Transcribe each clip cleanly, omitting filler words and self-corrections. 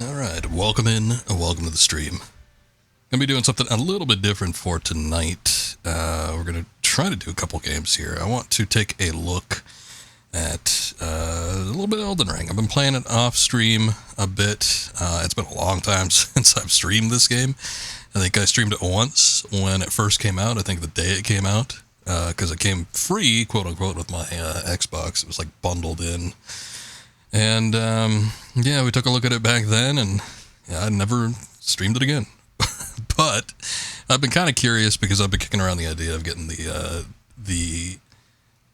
Alright, welcome in, and welcome to the stream. Gonna be doing something a little bit different for tonight. We're gonna try to do a couple games here. I want to take a look at a little bit of Elden Ring. I've been playing it off stream a bit. It's been a long time since I've streamed this game. I think I streamed it once when it first came out. I think the day it came out, because it came free, quote unquote, with my Xbox. It was like bundled in. And yeah, we took a look at it back then, and yeah, I never streamed it again. But I've been kind of curious because I've been kicking around the idea of getting the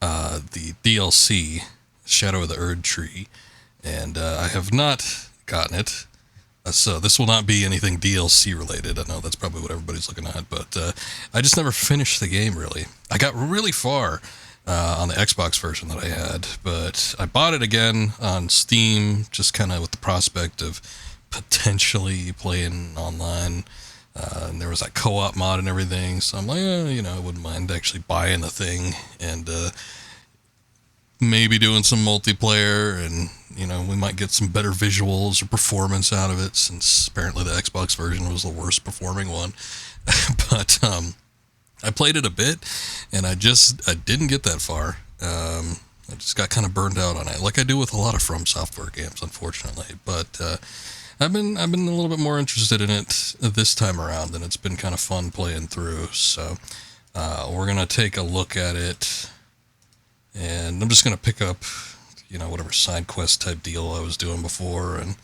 DLC, Shadow of the Erd Tree, and I have not gotten it. So this will not be anything DLC related. I know that's probably what everybody's looking at, but I just never finished the game, really. I got really far on the Xbox version that I had, but I bought it again on Steam, just kind of with the prospect of potentially playing online. And there was that co-op mod and everything, so I'm like, I wouldn't mind actually buying the thing and maybe doing some multiplayer, and we might get some better visuals or performance out of it, since apparently the Xbox version was the worst performing one. But I played it a bit, and I didn't get that far. I just got kind of burned out on it, like I do with a lot of From Software games, unfortunately. But I've been a little bit more interested in it this time around, and it's been kind of fun playing through. So we're gonna take a look at it, and I'm just gonna pick up, whatever side quest type deal I was doing before, and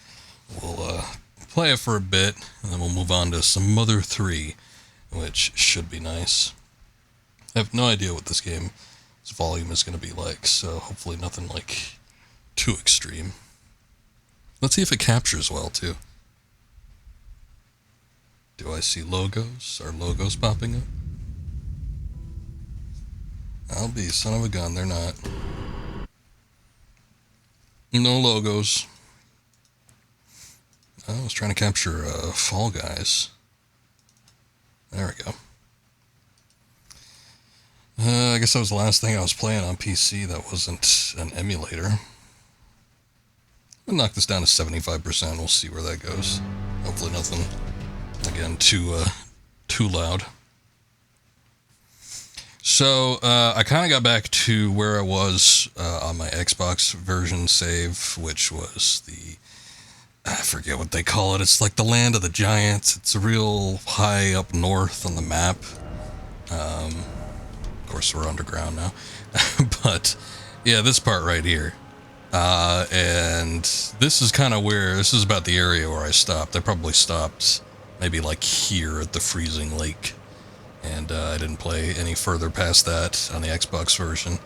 we'll play it for a bit, and then we'll move on to some Mother 3, which should be nice. I have no idea what this game's volume is going to be like, so hopefully nothing like too extreme. Let's see if it captures well, too. Do I see logos? Are logos popping up? I'll be son of a gun, they're not. No logos. I was trying to capture Fall Guys. There we go. I guess that was the last thing I was playing on PC that wasn't an emulator. I'll knock this down to 75%. We'll see where that goes. Hopefully nothing, again, too loud. So I kind of got back to where I was on my Xbox version save, which was I forget what they call it. It's like the Land of the Giants. It's real high up north on the map. Of course, we're underground now. But, yeah, this part right here. And this is kind of this is about the area where I stopped. I probably stopped maybe like here at the freezing lake. And I didn't play any further past that on the Xbox version.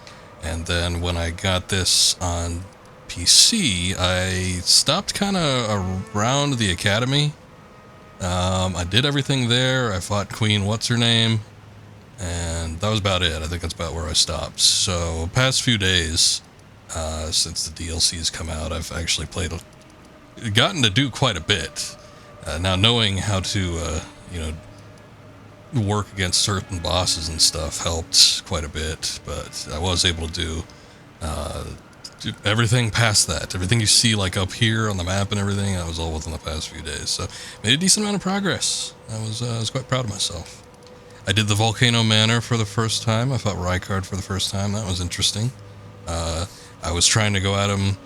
And then when I got this on PC, I stopped kind of around the academy. I did everything there. I fought Queen What's-Her-Name, and that was about it. I think that's about where I stopped. So past few days, since the DLC has come out, I've actually gotten to do quite a bit. Now, knowing how to, work against certain bosses and stuff helped quite a bit, but I was able to do everything past that. Everything you see like up here on the map and everything, that was all within the past few days. So made a decent amount of progress. I was quite proud of myself. I did the Volcano Manor for the first time. I fought Rykard for the first time. That was interesting. I was trying to go at him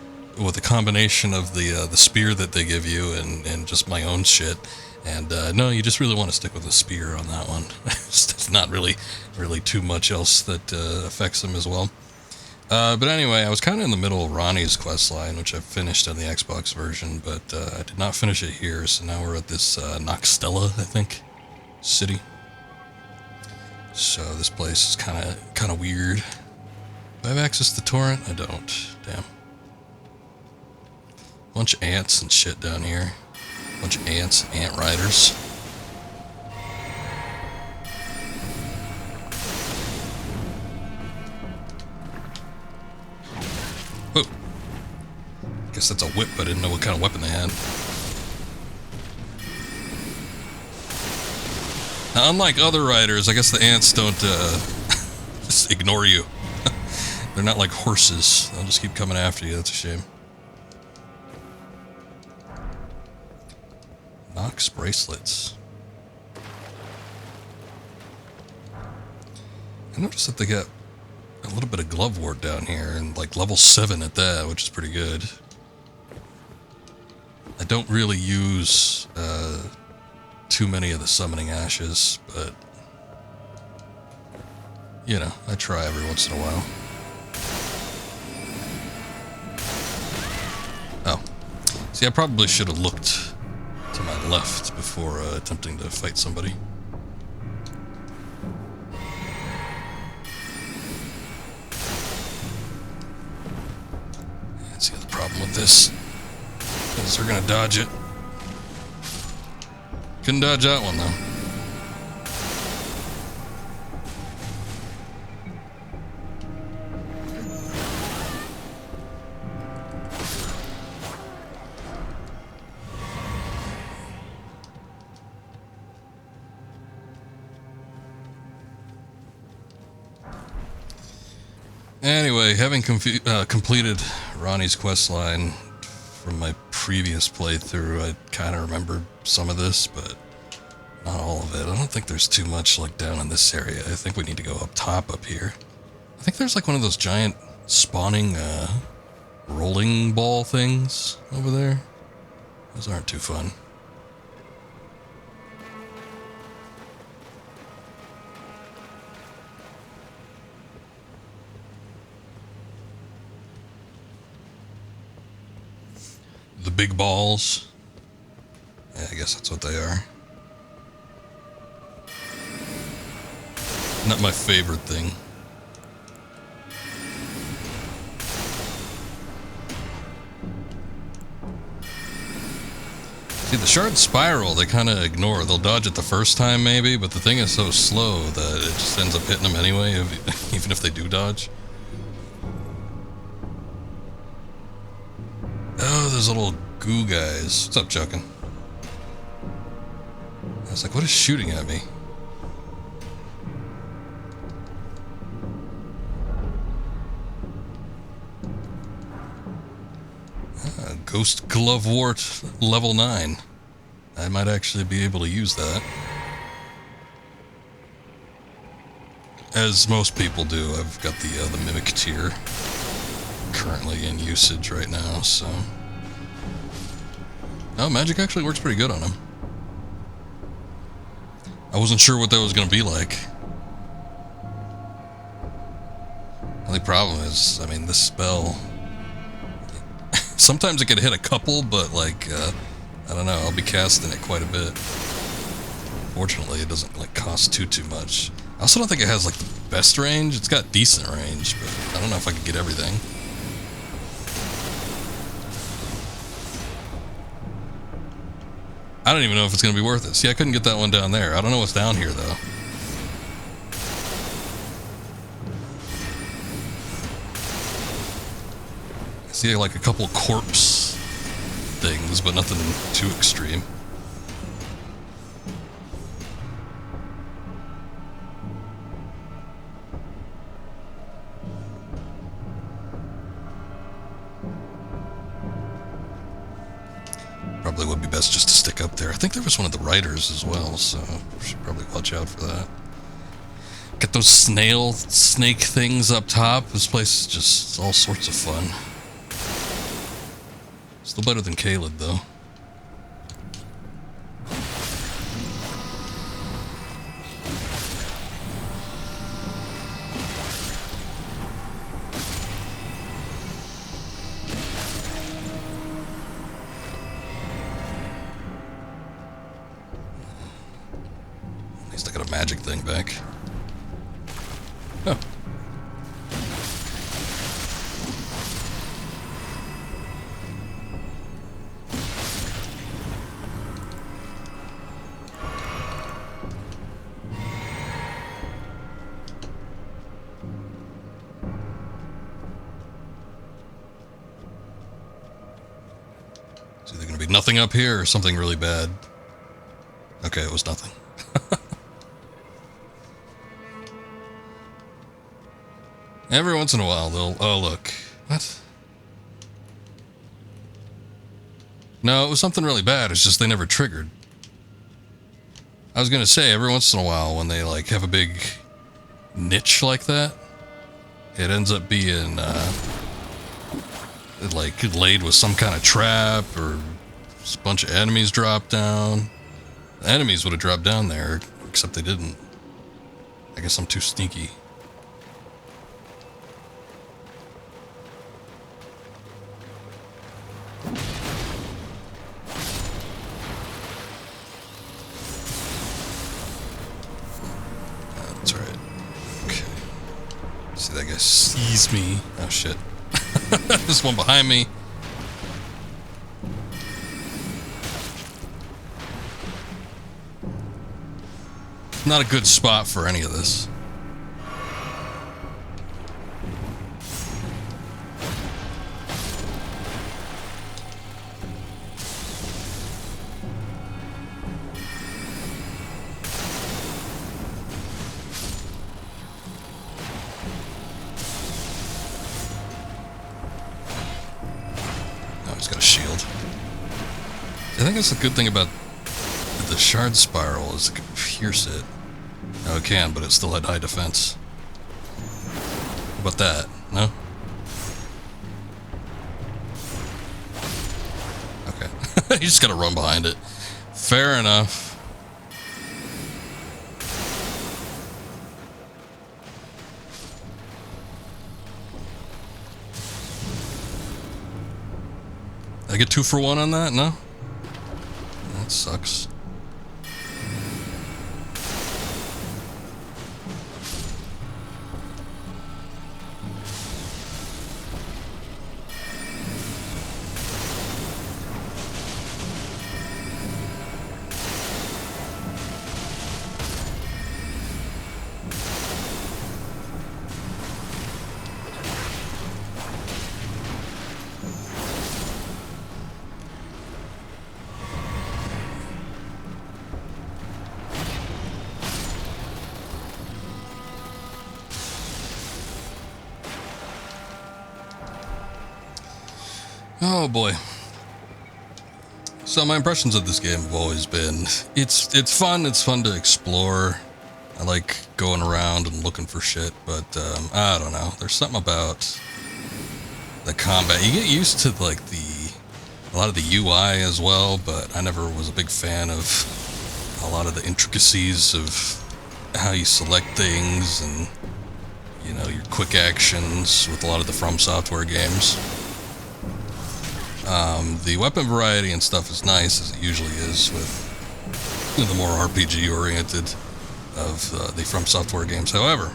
with a combination of the spear that they give you and just my own shit. And no, you just really want to stick with the spear on that one. It's not really too much else that affects them as well. But anyway, I was kind of in the middle of Ronnie's questline, which I finished on the Xbox version, but I did not finish it here, so now we're at this Noxtella, I think, city. So this place is kind of weird. Do I have access to torrent? I don't. Damn. Bunch of ants and shit down here. Bunch of ants, ant riders. Oh. Guess that's a whip, but I didn't know what kind of weapon they had. Now, unlike other riders, I guess the ants don't just ignore you. They're not like horses. They'll just keep coming after you. That's a shame. Nox bracelets. I noticed that they got a little bit of glove ward down here, and like level 7 at that, which is pretty good. I don't really use too many of the summoning ashes, but you know, I try every once in a while. Oh. See, I probably should have looked to my left before attempting to fight somebody. That's the other problem with this, is they're gonna dodge it. Couldn't dodge that one, though. Anyway, having completed Ronnie's questline from my previous playthrough, I kind of remember some of this, but not all of it. I don't think there's too much like down in this area. I think we need to go up top up here. I think there's like one of those giant spawning rolling ball things over there. Those aren't too fun. The big balls. Yeah, I guess that's what they are. Not my favorite thing. See, the shard spiral, they kind of ignore. They'll dodge it the first time, maybe, but the thing is so slow that it just ends up hitting them anyway, even if they do dodge. Oh, those little goo guys. What's up, Chuckin? I was like, what is shooting at me? Ghost Glovewort level 9. I might actually be able to use that. As most people do, I've got the Mimic tier currently in usage right now, so... Oh, magic actually works pretty good on him. I wasn't sure what that was going to be like. The only problem is, I mean, this spell... Sometimes it can hit a couple, but like, I don't know, I'll be casting it quite a bit. Fortunately, it doesn't like cost too much. I also don't think it has like the best range. It's got decent range, but I don't know if I could get everything. I don't even know if it's going to be worth it. See, I couldn't get that one down there. I don't know what's down here, though. I see like a couple corpse things, but nothing too extreme. Probably would be best just to stick up there. I think there was one of the riders as well, so we should probably watch out for that. Get those snake things up top. This place is just all sorts of fun. Still better than Caelid, though. At least I got a magic thing back. Oh. Is there going to be nothing up here or something really bad? Okay, it was nothing. Every once in a while, they'll... Oh, look. What? No, it was something really bad. It's just they never triggered. I was gonna say, every once in a while when they like have a big niche like that, it ends up being like laid with some kind of trap, or a bunch of enemies drop down. The enemies would have dropped down there, except they didn't. I guess I'm too sneaky. That's right. Okay. See, that guy sees me. Oh shit. There's one behind me. Not a good spot for any of this. Oh, he's got a shield. I think that's the good thing about the shard spiral, is it can pierce it. No, it can, but it still had high defense. How about that? No? Okay. You just gotta run behind it. Fair enough. Did I get 2 for 1 on that? No? That sucks. Oh boy. So my impressions of this game have always been, it's fun to explore. I like going around and looking for shit, but I don't know. There's something about the combat. You get used to like a lot of the UI as well, but I never was a big fan of a lot of the intricacies of how you select things and, you know, your quick actions with a lot of the From Software games. The weapon variety and stuff is nice, as it usually is with the more RPG oriented of the From Software games. However,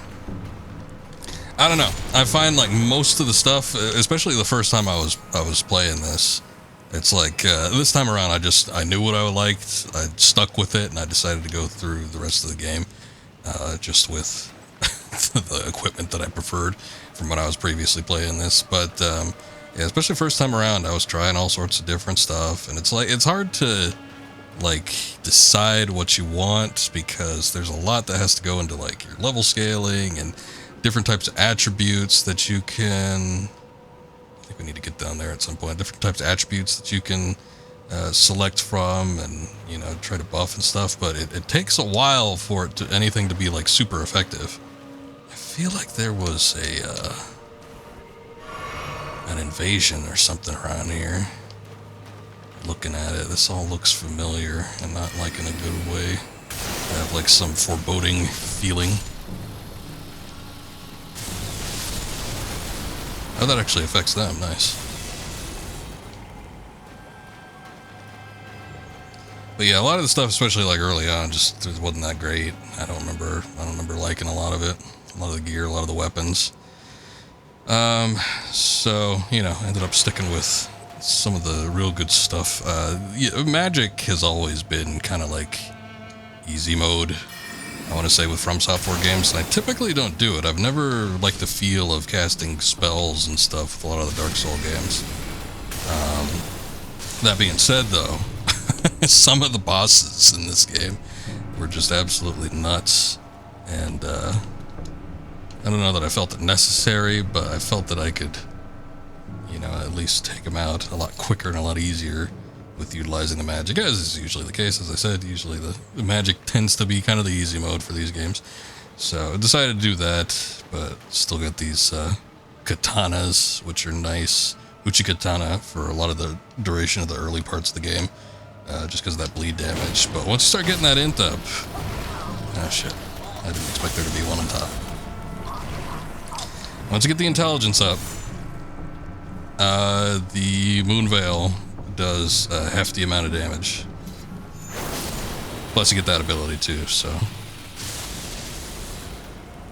I don't know. I find like most of the stuff, especially the first time I was playing this, it's like this time around I knew what I liked. I stuck with it, and I decided to go through the rest of the game just with the equipment that I preferred from when I was previously playing this. But yeah, especially first time around, I was trying all sorts of different stuff, and it's hard to like decide what you want, because there's a lot that has to go into like your level scaling and different types of attributes that you can, I think we need to get down there at some point, different types of attributes that you can select from and, you know, try to buff and stuff, but it takes a while for anything to be like super effective. I feel like there was an invasion or something around here. Looking at it, this all looks familiar, and not like in a good way. I have like some foreboding feeling. Oh, that actually affects them. Nice. But yeah, a lot of the stuff, especially like early on, just wasn't that great. I don't remember liking a lot of it. A lot of the gear, a lot of the weapons. So, you know, I ended up sticking with some of the real good stuff. Yeah, Magic has always been kind of like easy mode, I want to say, with From Software games, and I typically don't do it. I've never liked the feel of casting spells and stuff with a lot of the Dark Souls games. That being said, though, some of the bosses in this game were just absolutely nuts, and I don't know that I felt it necessary, but I felt that I could, you know, at least take them out a lot quicker and a lot easier with utilizing the magic, as is usually the case. As I said, usually the magic tends to be kind of the easy mode for these games. So I decided to do that, but still got these katanas, which are nice. Uchi katana for a lot of the duration of the early parts of the game, just because of that bleed damage. But once you start getting that int up, oh shit, I didn't expect there to be one on top. Once you get the intelligence up, the Moon Veil does a hefty amount of damage. Plus you get that ability too, so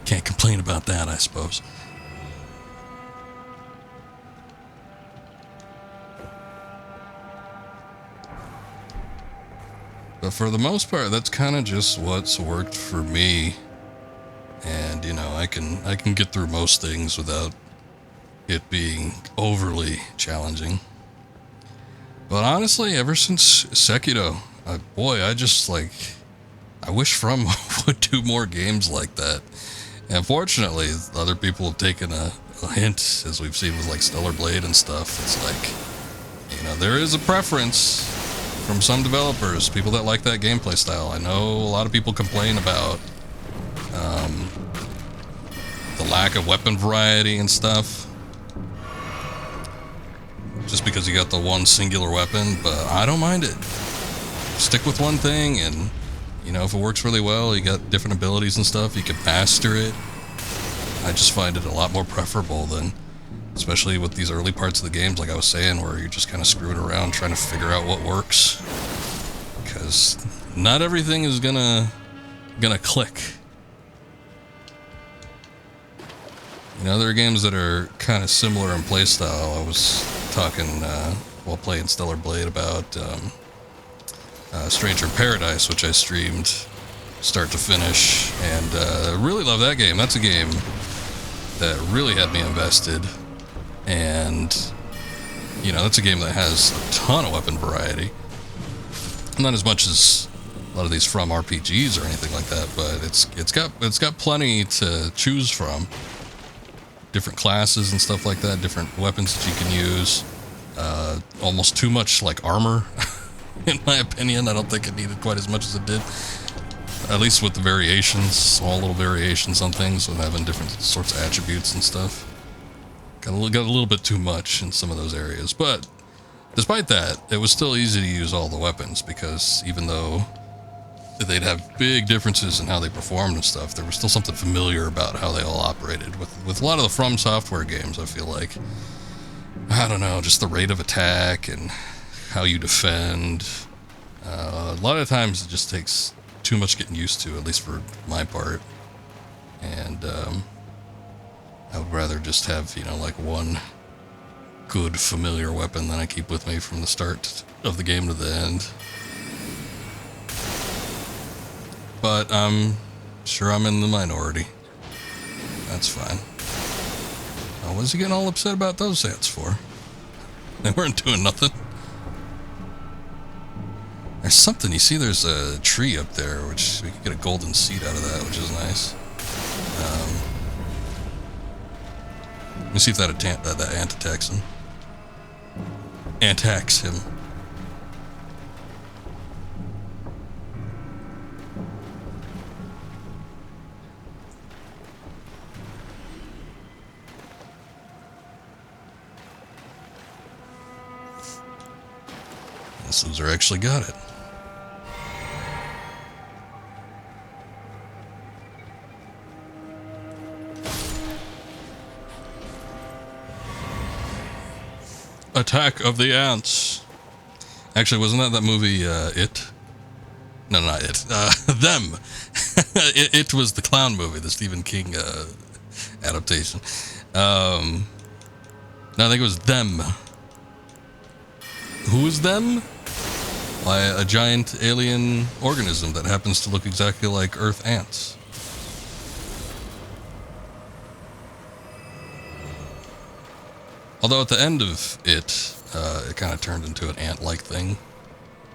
can't complain about that, I suppose. But for the most part, that's kind of just what's worked for me. And, you know, I can get through most things without it being overly challenging. But honestly, ever since Sekiro, boy, I just, like, I wish From would do more games like that. And fortunately, other people have taken a hint, as we've seen with, like, Stellar Blade and stuff. It's like, you know, there is a preference from some developers, people that like that gameplay style. I know a lot of people complain about the lack of weapon variety and stuff, just because you got the one singular weapon, but I don't mind it. Stick with one thing, and you know, if it works really well, you got different abilities and stuff, you can master it. I just find it a lot more preferable than, especially with these early parts of the games, like I was saying, where you're just kind of screwing around trying to figure out what works, because not everything is gonna click. You know, there are games that are kind of similar in playstyle. I was talking while playing Stellar Blade about Stranger in Paradise, which I streamed start to finish, and really love that game. That's a game that really had me invested, and you know, that's a game that has a ton of weapon variety. Not as much as a lot of these From RPGs or anything like that, but it's got plenty to choose from. Different classes and stuff like that, different weapons that you can use. Almost too much, like, armor, in my opinion. I don't think it needed quite as much as it did. At least with the variations, small little variations on things, with having different sorts of attributes and stuff. Got a little bit too much in some of those areas. But despite that, it was still easy to use all the weapons, because even though they'd have big differences in how they performed and stuff, there was still something familiar about how they all operated. With a lot of the From Software games, I feel like, I don't know, just the rate of attack and how you defend. A lot of times it just takes too much getting used to, at least for my part. And I would rather just have, you know, like one good familiar weapon that I keep with me from the start of the game to the end. But I'm sure I'm in the minority. That's fine. Oh, what's he getting all upset about those ants for? They weren't doing nothing. There's something, you see there's a tree up there, which we could get a golden seed out of that, which is nice. Let me see if that ant attacks him. Attacks him. This loser actually got it. Attack of the Ants. Actually, wasn't that movie, It? No, not It. Them. It was the clown movie, the Stephen King, adaptation. No, I think it was Them. Who is Them? Why, a giant alien organism that happens to look exactly like Earth ants. Although at the end of it, it kind of turned into an ant-like thing.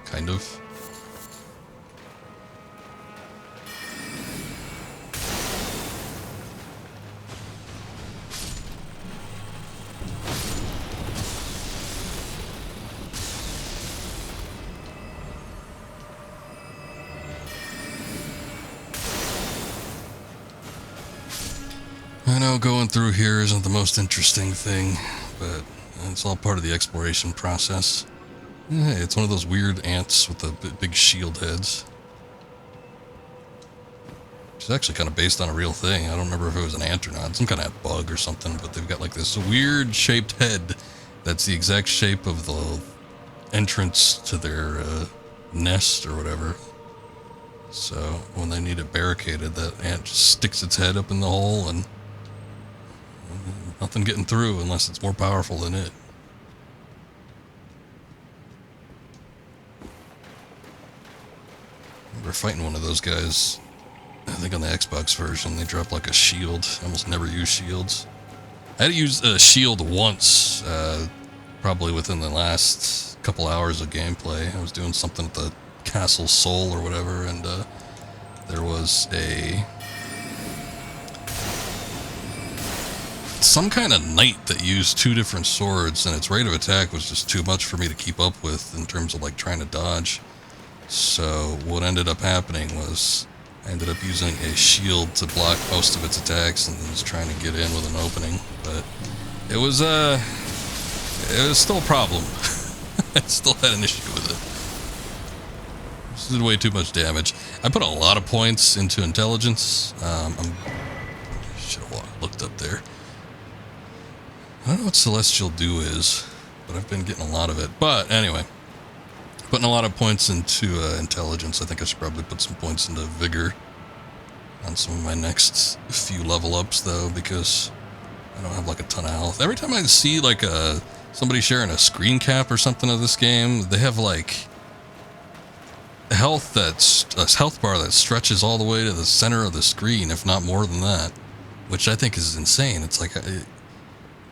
Kind of. I know going through here isn't the most interesting thing, but it's all part of the exploration process. Hey, it's one of those weird ants with the big shield heads. It's actually kind of based on a real thing. I don't remember if it was an ant or not. Some kind of bug or something, but they've got like this weird shaped head that's the exact shape of the entrance to their nest or whatever. So when they need it barricaded, that ant just sticks its head up in the hole and nothing getting through unless it's more powerful than it. We're fighting one of those guys, I think on the Xbox version. They drop like a shield. I almost never use shields. I had to use a shield once, probably within the last couple hours of gameplay. I was doing something at the Castle Soul or whatever, and there was some kind of knight that used two different swords, and its rate of attack was just too much for me to keep up with in terms of like trying to dodge. So what ended up happening was I ended up using a shield to block most of its attacks and then just trying to get in with an opening. But it was still a problem. I still had an issue with it. This did way too much damage. I put a lot of points into intelligence. I should have looked up there. I don't know what Celestial Dew is, but I've been getting a lot of it. But anyway, putting a lot of points into intelligence. I think I should probably put some points into vigor on some of my next few level ups, though, because I don't have like a ton of health. Every time I see like somebody sharing a screen cap or something of this game, they have like a health bar that stretches all the way to the center of the screen, if not more than that, which I think is insane. It's like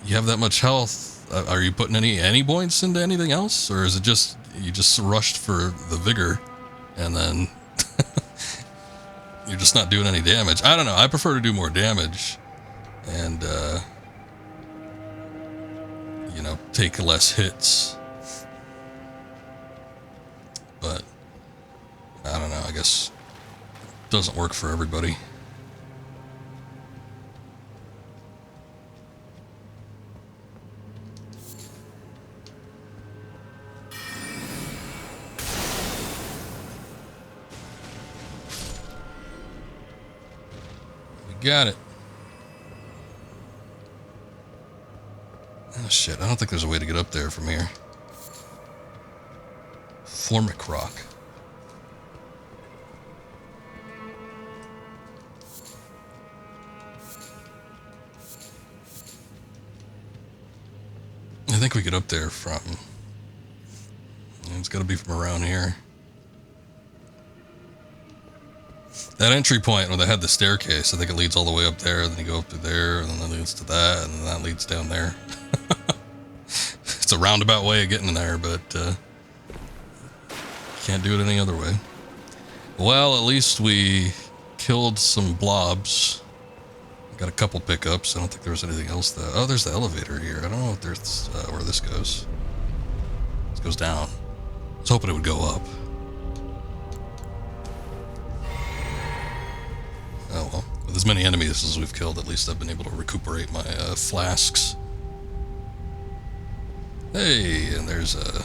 you have that much health. Are you putting any points into anything else, or is it just you just rushed for the vigor and then you're just not doing any damage? I don't know. I prefer to do more damage and take less hits. But I don't know. I guess it doesn't work for everybody. Got it. Oh shit, I don't think there's a way to get up there from here. Formic Rock. I think we get up there from... It's gotta be from around here. That entry point where they had the staircase, I think it leads all the way up there, and then you go up to there, and then that leads to that, and then that leads down there. It's a roundabout way of getting in there, but can't do it any other way. Well, at least we killed some blobs. Got a couple pickups. I don't think there was anything else though. Oh, there's the elevator here. I don't know if there's where this goes. This goes down. I was hoping it would go up. Oh well, with as many enemies as we've killed, at least I've been able to recuperate my flasks. Hey, and there's a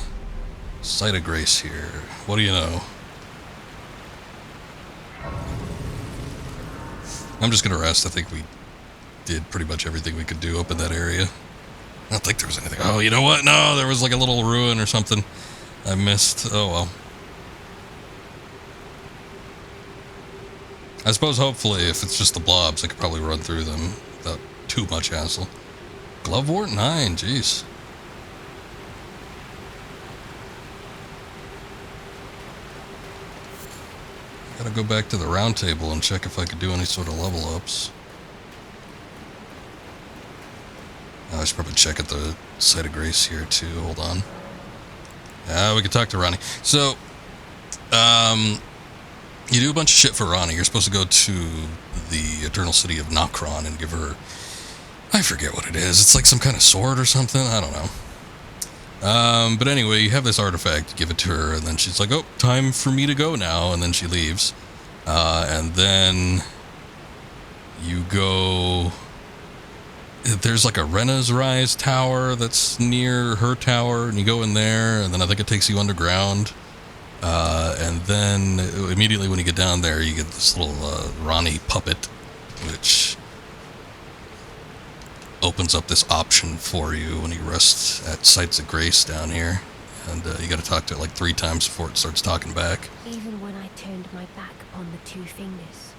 Site of Grace here. What do you know? I'm just gonna rest. I think we did pretty much everything we could do up in that area. I don't think there was anything. Oh, you know what? No, there was like a little ruin or something I missed. Oh well. I suppose hopefully if it's just the blobs, I could probably run through them without too much hassle. Glovewort 9, jeez. Gotta go back to the round table and check if I could do any sort of level ups. I should probably check at the Site of Grace here too. Hold on. We could talk to Ronnie. So, you do a bunch of shit for Ronnie. You're supposed to go to the Eternal City of Nokron and give her... I forget what it is. It's like some kind of sword or something. I don't know. But anyway, you have this artifact. You give it to her, and then she's like, oh, time for me to go now. And then she leaves. And then you go there's like a Rena's Rise tower that's near her tower, and you go in there, and then I think it takes you underground. And then immediately when you get down there, you get this little Ronnie puppet, which opens up this option for you when you rest at Sites of Grace down here. And you got to talk to it like 3 times before it starts talking back. Even when I turned my back upon the Two Fingers,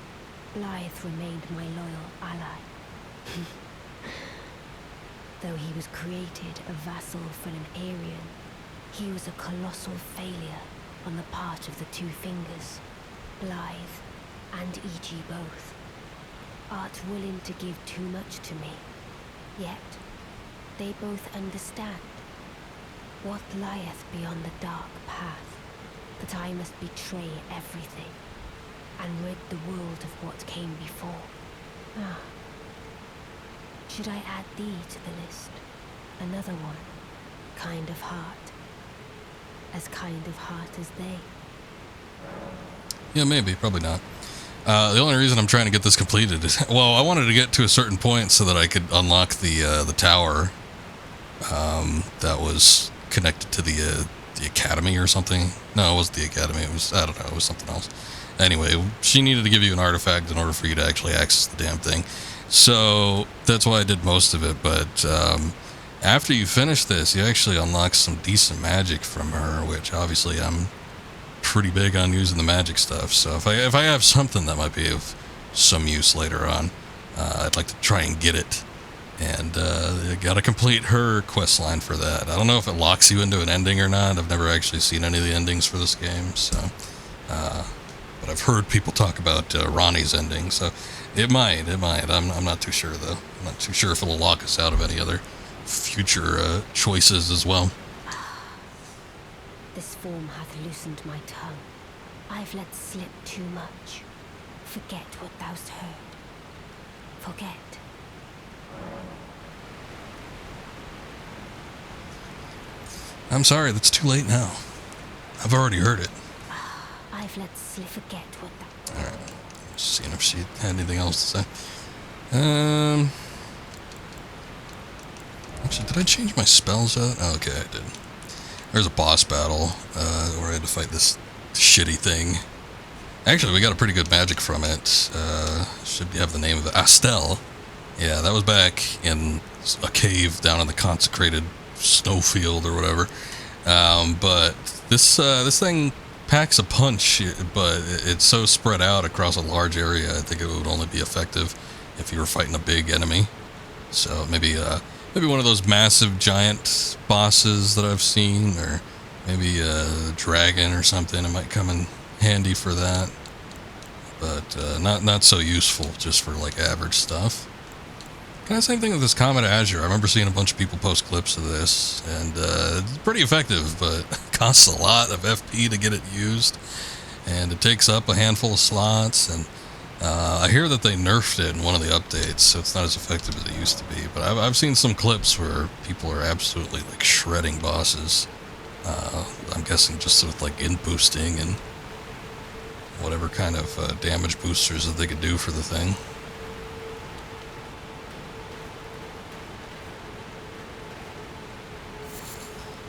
Blythe remained my loyal ally. Though he was created a vassal for an Aryan, he was a colossal failure on the part of the Two Fingers, Blythe and E.G. both. Art willing to give too much to me, yet they both understand what lieth beyond the dark path, that I must betray everything and rid the world of what came before. Ah. Should I add thee to the list? Another one. Kind of heart. As kind of heart as they. Yeah, maybe. Probably not. The only reason I'm trying to get this completed is, well, I wanted to get to a certain point so that I could unlock the tower that was connected to the academy or something. No, it wasn't the academy. It was, I don't know, it was something else. Anyway, she needed to give you an artifact in order for you to actually access the damn thing. So that's why I did most of it. But after you finish this, you actually unlock some decent magic from her, which obviously I'm pretty big on using the magic stuff. So if I have something that might be of some use later on, I'd like to try and get it. And you gotta complete her quest line for that. I don't know if it locks you into an ending or not. I've never actually seen any of the endings for this game, so but I've heard people talk about Ronnie's ending, so it might. I'm not too sure though. I'm not too sure if it'll lock us out of any other future choices as well. This form hath loosened my tongue. I've let slip too much. Forget what thou'st heard. Forget. I'm sorry, that's too late now. I've already heard it. I've let slip. Forget what thou... Alright. Seeing if she had anything else to say. Actually, did I change my spells out? Oh, okay, I did. There's a boss battle where I had to fight this shitty thing. Actually, we got a pretty good magic from it. Should have the name of it. Astel. Yeah, that was back in a cave down in the consecrated snowfield or whatever. But this thing packs a punch, but it's so spread out across a large area. I think it would only be effective if you were fighting a big enemy. So maybe one of those massive giant bosses that I've seen, or maybe a dragon or something. It might come in handy for that, but not so useful just for like average stuff. Kind of same thing with this Comet Azure. I remember seeing a bunch of people post clips of this, and it's pretty effective, but costs a lot of FP to get it used, and it takes up a handful of slots, and I hear that they nerfed it in one of the updates, so it's not as effective as it used to be, but I've seen some clips where people are absolutely like shredding bosses. I'm guessing just with like int boosting and whatever kind of damage boosters that they could do for the thing.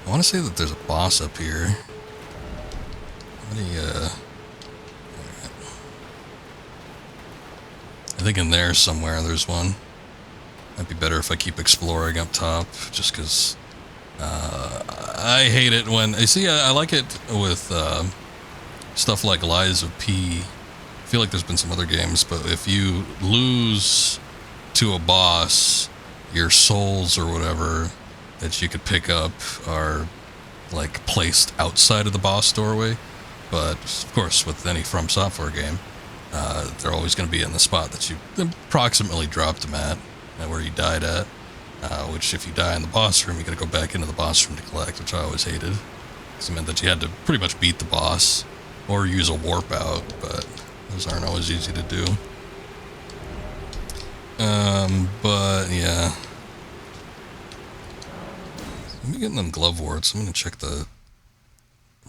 I want to say that there's a boss up here. I think in there somewhere there's one. Might be better if I keep exploring up top, just because I hate it when... You see, I like it with stuff like Lies of P. I feel like there's been some other games, but if you lose to a boss, your souls or whatever that you could pick up are like placed outside of the boss doorway. But of course, with any From Software game, they're always going to be in the spot that you approximately dropped them at, where you died at. Which, if you die in the boss room, you got to go back into the boss room to collect, which I always hated. Because it meant that you had to pretty much beat the boss or use a warp out, but those aren't always easy to do. But yeah. Let me get them glove warts. I'm going to check the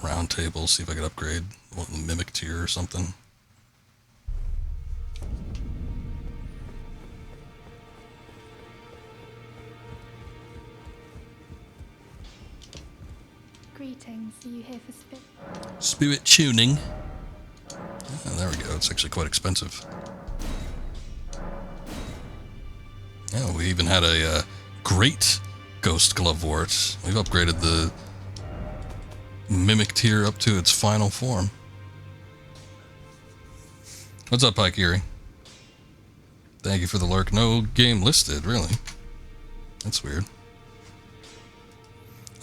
round table, see if I can upgrade the mimic tier or something. Greetings. Are you here for spirit? Spirit tuning. Oh, there we go. It's actually quite expensive. Yeah, we even had a great Ghost Glovewort. We've upgraded the Mimic tier up to its final form. What's up, Pike Erie? Thank you for the lurk. No game listed, really. That's weird.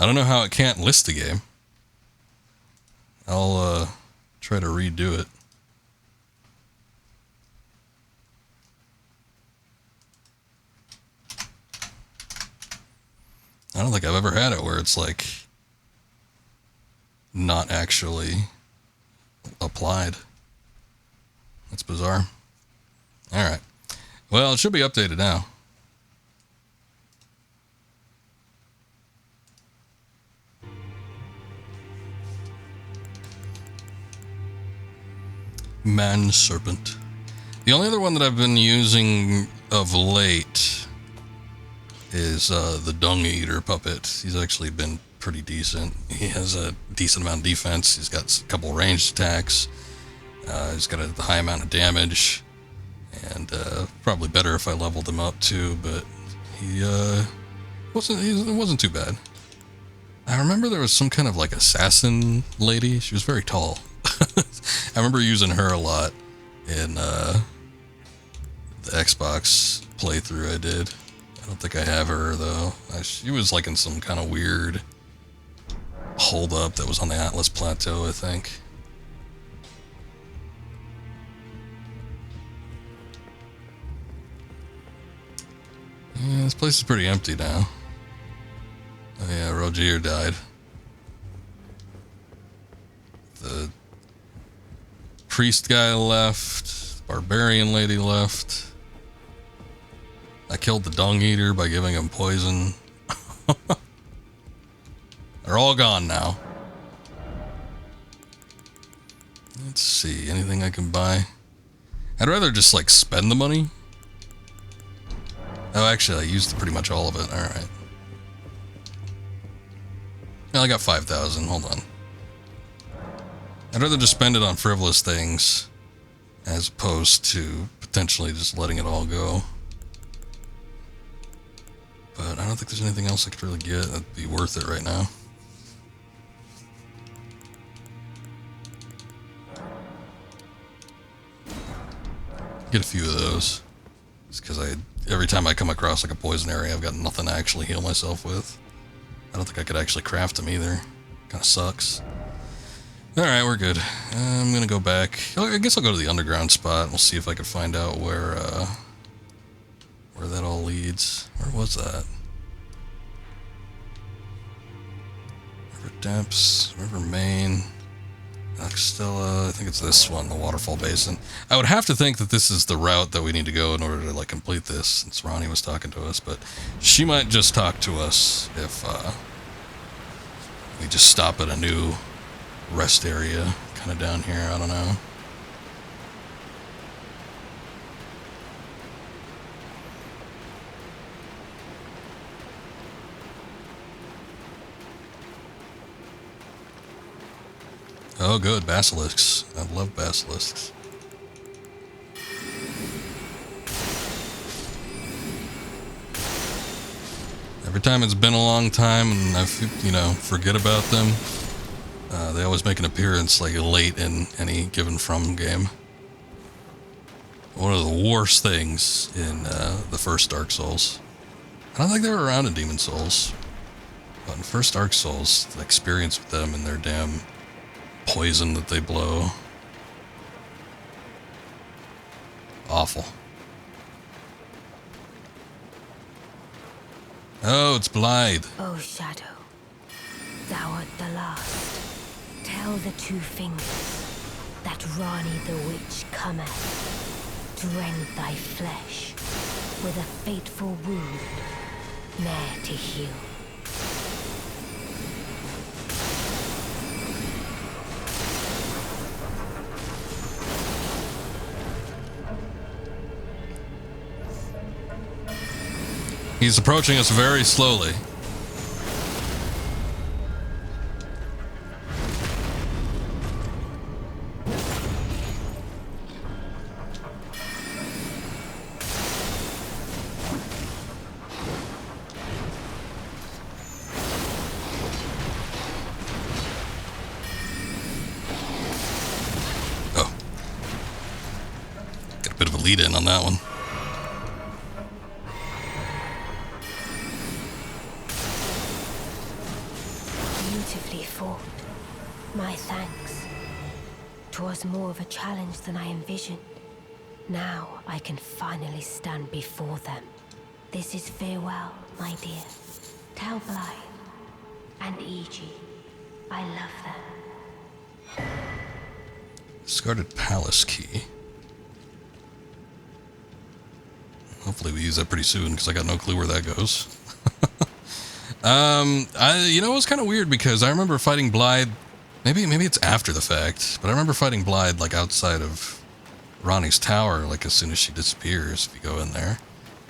I don't know how it can't list a game. I'll try to redo it. I don't think I've ever had it where it's like not actually applied. That's bizarre. Alright. Well, it should be updated now. Man Serpent. The only other one that I've been using of late is the Dung Eater puppet. He's actually been pretty decent. He has a decent amount of defense. He's got a couple ranged attacks. He's got a high amount of damage. And probably better if I leveled him up too, but he wasn't too bad. I remember there was some kind of like assassin lady. She was very tall. I remember using her a lot in the Xbox playthrough I did. I don't think I have her though. She was like in some kind of weird hold up that was on the Atlas Plateau, I think. Yeah, this place is pretty empty now. Oh yeah, Rogier died. The priest guy left. Barbarian lady left. I killed the Dung Eater by giving him poison. They're all gone now. Let's see, anything I can buy? I'd rather just like spend the money. Oh, actually, I used pretty much all of it. Alright. Well, I got 5,000. Hold on. I'd rather just spend it on frivolous things as opposed to potentially just letting it all go. But I don't think there's anything else I could really get that'd be worth it right now. Get a few of those. Just because every time I come across like a poison area, I've got nothing to actually heal myself with. I don't think I could actually craft them either. Kind of sucks. Alright, we're good. I'm gonna go back. I guess I'll go to the underground spot. We'll see if I can find out where that all leads. Where was that? River Depths, River Main, Axtella. I think it's this one, the Waterfall Basin. I would have to think that this is the route that we need to go in order to like complete this, since Ronnie was talking to us, but she might just talk to us if we just stop at a new rest area kind of down here. I don't know. Oh good, basilisks. I love basilisks. Every time it's been a long time and I forget about them, they always make an appearance like late in any given From game. One of the worst things in the first Dark Souls. I don't think they were around in Demon Souls, but in first Dark Souls, the experience with them and their damn poison that they blow. Awful. Oh, it's Blythe. O Shadow, thou art the last. Tell the two fingers that Rani the Witch cometh to rend thy flesh with a fateful wound, ne'er to heal. He's approaching us very slowly. lead in on that one. Beautifully fought. My thanks. 'Twas more of a challenge than I envisioned. Now I can finally stand before them. This is farewell, my dear. Tell Blythe and Iji I love them. Discarded palace key. Hopefully we use that pretty soon, because I got no clue where that goes. It was kind of weird, because I remember fighting Blythe. Maybe it's after the fact, but I remember fighting Blythe like outside of Ronnie's tower, like as soon as she disappears, if you go in there.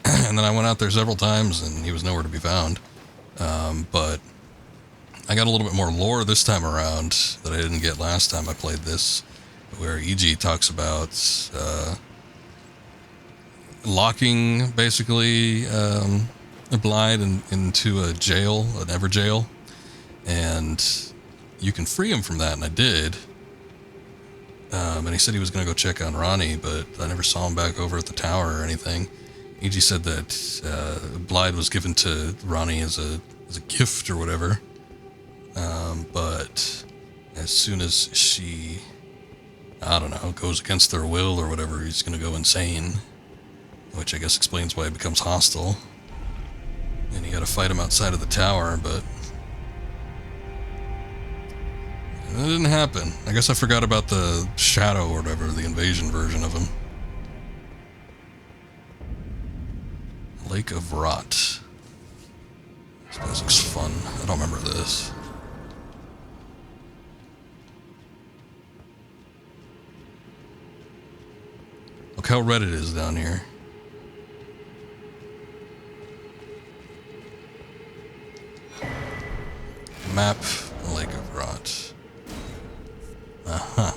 And then I went out there several times, and he was nowhere to be found. But I got a little bit more lore this time around that I didn't get last time I played this, where EG talks about locking, basically, Blythe into a jail, an ever jail, and you can free him from that, and I did. And he said he was going to go check on Ronnie, but I never saw him back over at the tower or anything. EG said that Blythe was given to Ronnie as a gift or whatever, but as soon as she, I don't know, goes against their will or whatever, he's going to go insane, which I guess explains why he becomes hostile. And you got to fight him outside of the tower, but that didn't happen. I guess I forgot about the shadow or whatever, the invasion version of him. Lake of Rot. This place looks fun. I don't remember this. Look how red it is down here. Map, Lake of Rot. Uh-huh.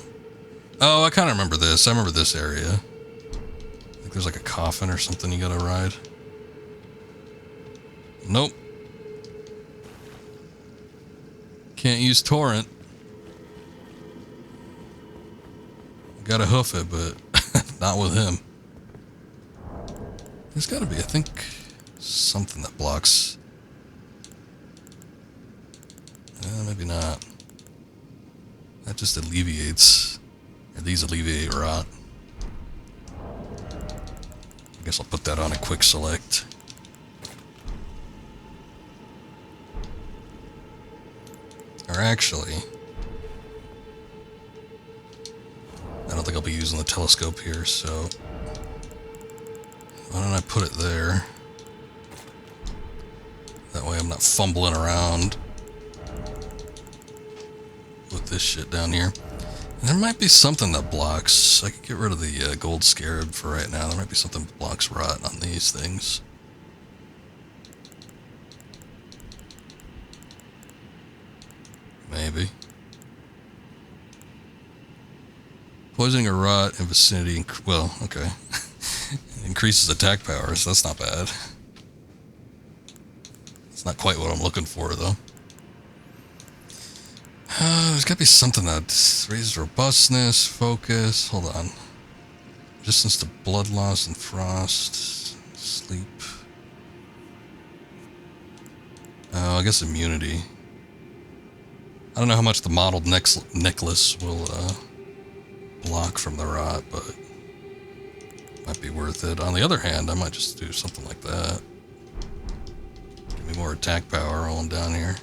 Oh, I kind of remember this. I remember this area. I think there's like a coffin or something you gotta ride. Nope. Can't use torrent. Gotta hoof it, but not with him. There's gotta be, I think, something that blocks. Maybe not. That just alleviates, or these alleviate rot. I guess I'll put that on a quick select. Or actually, I don't think I'll be using the telescope here, so why don't I put it there? That way I'm not fumbling around with this shit down here. And there might be something that blocks. I could get rid of the gold scarab for right now. There might be something that blocks rot on these things. Maybe. Poisoning or rot in vicinity. Well, okay. Increases attack power, so that's not bad. It's not quite what I'm looking for, though. There's got to be something that raises robustness, focus. Hold on. Resistance to blood loss and frost. Sleep. Oh, I guess immunity. I don't know how much the modeled necklace will block from the rot, but might be worth it. On the other hand, I might just do something like that. Give me more attack power rolling down here.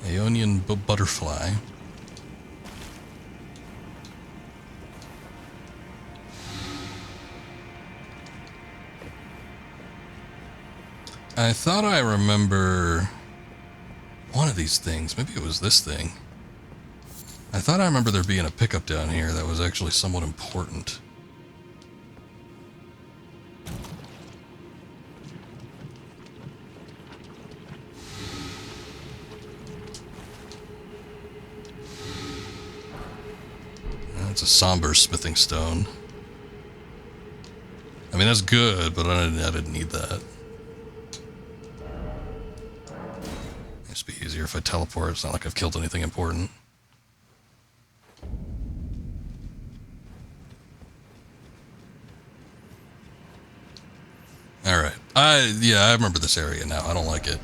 Aeonian butterfly. I thought I remember one of these things. Maybe it was this thing. I thought I remember there being a pickup down here that was actually somewhat important. It's a somber smithing stone. I mean, that's good, but I didn't need that. Just be easier if I teleport. It's not like I've killed anything important. Alright. I remember this area now. I don't like it.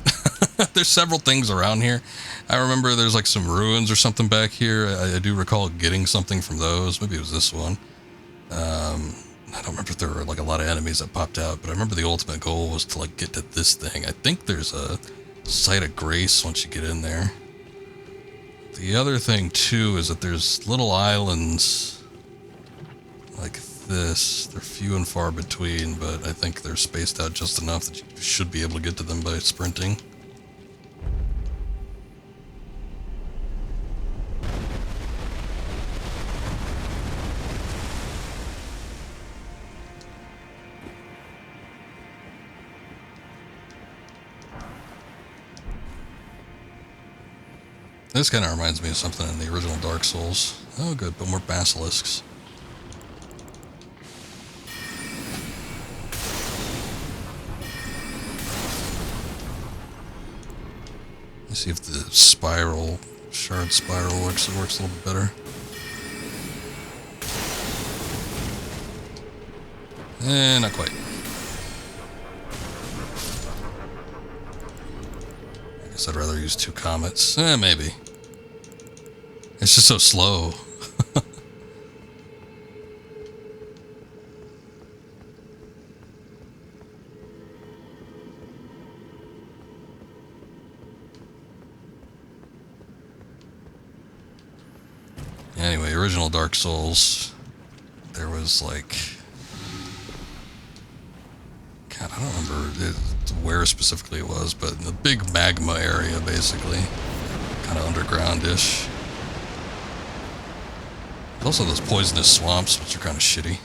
There's several things around here. I remember there's like some ruins or something back here. I do recall getting something from those. Maybe it was this one. I don't remember if there were like a lot of enemies that popped out, but I remember the ultimate goal was to like get to this thing. I think there's a site of grace once you get in there. The other thing too is that there's little islands like this. They're few and far between, but I think they're spaced out just enough that you should be able to get to them by sprinting. This kind of reminds me of something in the original Dark Souls. Oh good, but more basilisks. Let's see if the shard spiral works a little bit better. Not quite. I guess I'd rather use 2 comets. Maybe. It's just so slow. Anyway, original Dark Souls, there was like... God, I don't remember where specifically it was, but in the big magma area, basically. Kind of underground-ish. Also those poisonous swamps, which are kind of shitty.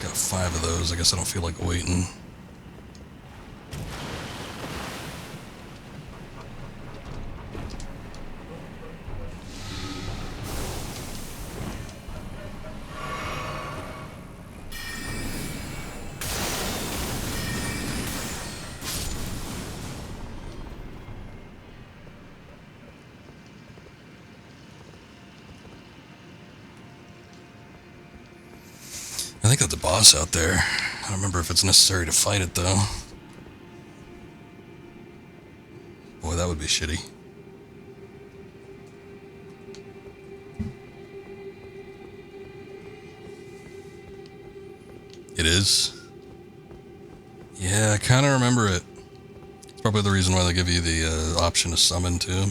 Got 5 of those. I guess I don't feel like waiting. I think that's the boss out there. I don't remember if it's necessary to fight it, though. Boy, that would be shitty. It is? Yeah, I kind of remember it. It's probably the reason why they give you the option to summon, too.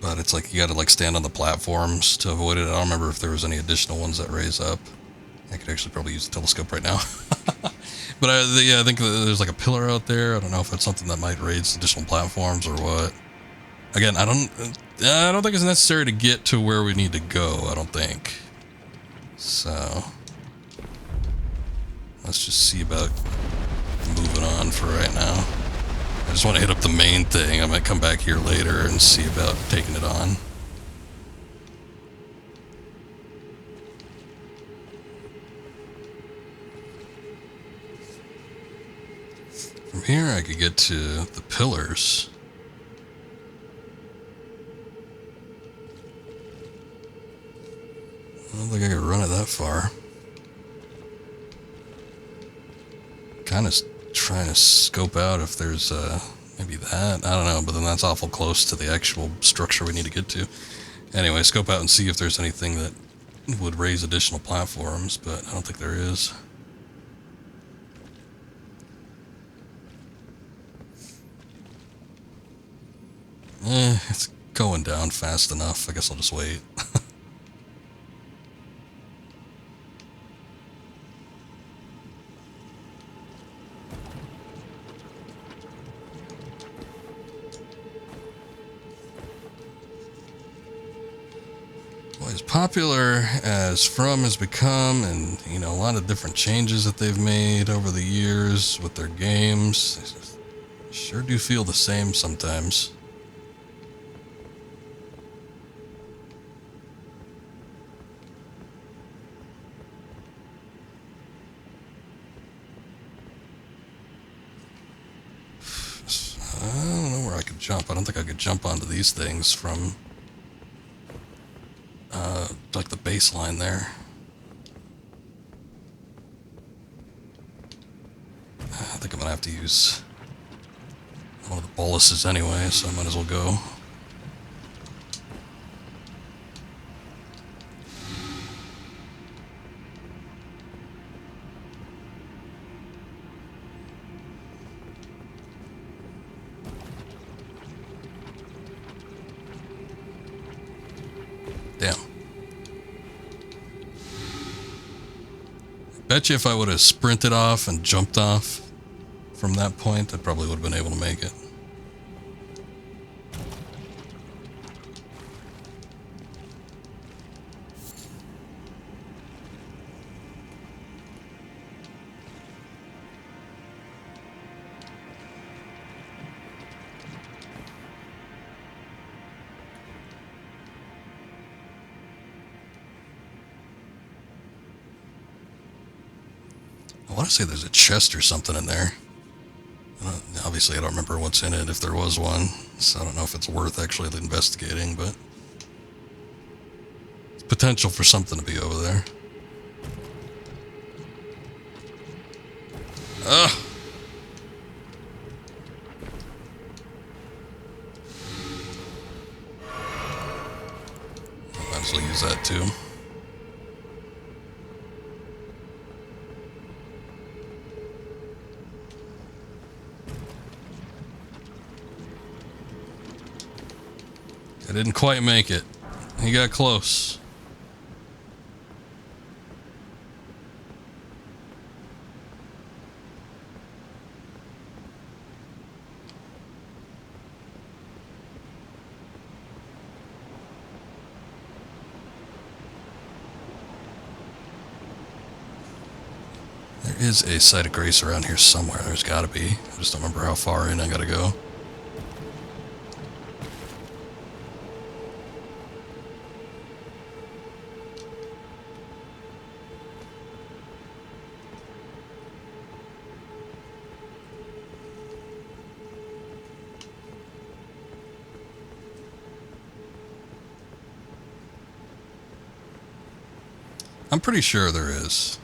But it's like you gotta like stand on the platforms to avoid it. I don't remember if there was any additional ones that raise up. I could actually probably use the telescope right now. But I think there's like a pillar out there. I don't know if that's something that might raise additional platforms or what. Again, I don't think it's necessary to get to where we need to go, I don't think. So let's just see about moving on for right now. I just want to hit up the main thing. I might come back here later and see about taking it on. From here I could get to the pillars. I don't think I could run it that far. Kind of trying to scope out if there's maybe that. I don't know, but then that's awful close to the actual structure we need to get to. Anyway, scope out and see if there's anything that would raise additional platforms, but I don't think there is. It's going down fast enough. I guess I'll just wait. Boy, as popular as From has become, and you know, a lot of different changes that they've made over the years with their games, I sure do feel the same sometimes. I don't know where I could jump. I don't think I could jump onto these things from like the baseline there. I think I'm gonna have to use one of the boluses anyway, so I might as well go. Damn. Bet you if I would have sprinted off and jumped off from that point, I probably would have been able to make it. I want to say there's a chest or something in there. Obviously, I don't remember what's in it, if there was one, so I don't know if it's worth actually investigating, but it's potential for something to be over there. Ugh! Might as well use that too. I didn't quite make it. He got close. There is a site of grace around here somewhere. There's got to be. I just don't remember how far in I got to go. I'm pretty sure there is.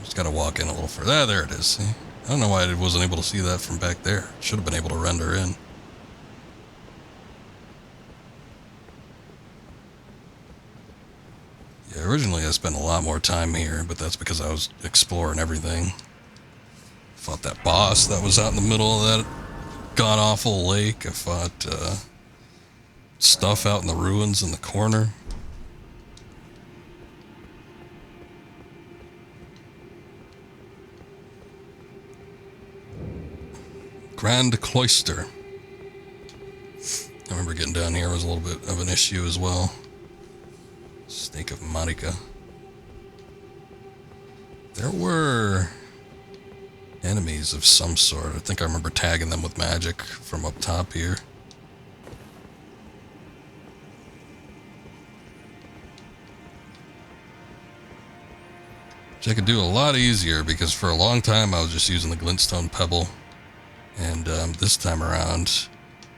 Just gotta walk in a little further. Ah, there it is. See? I don't know why I wasn't able to see that from back there. Should have been able to render in. Yeah, originally I spent a lot more time here, but that's because I was exploring everything. Fought that boss that was out in the middle of that god-awful lake. I fought, stuff out in the ruins in the corner. Grand Cloister. I remember getting down here was a little bit of an issue as well. Snake of Marika. There were enemies of some sort. I think I remember tagging them with magic from up top here. Which I could do a lot easier because for a long time I was just using the glintstone pebble. And this time around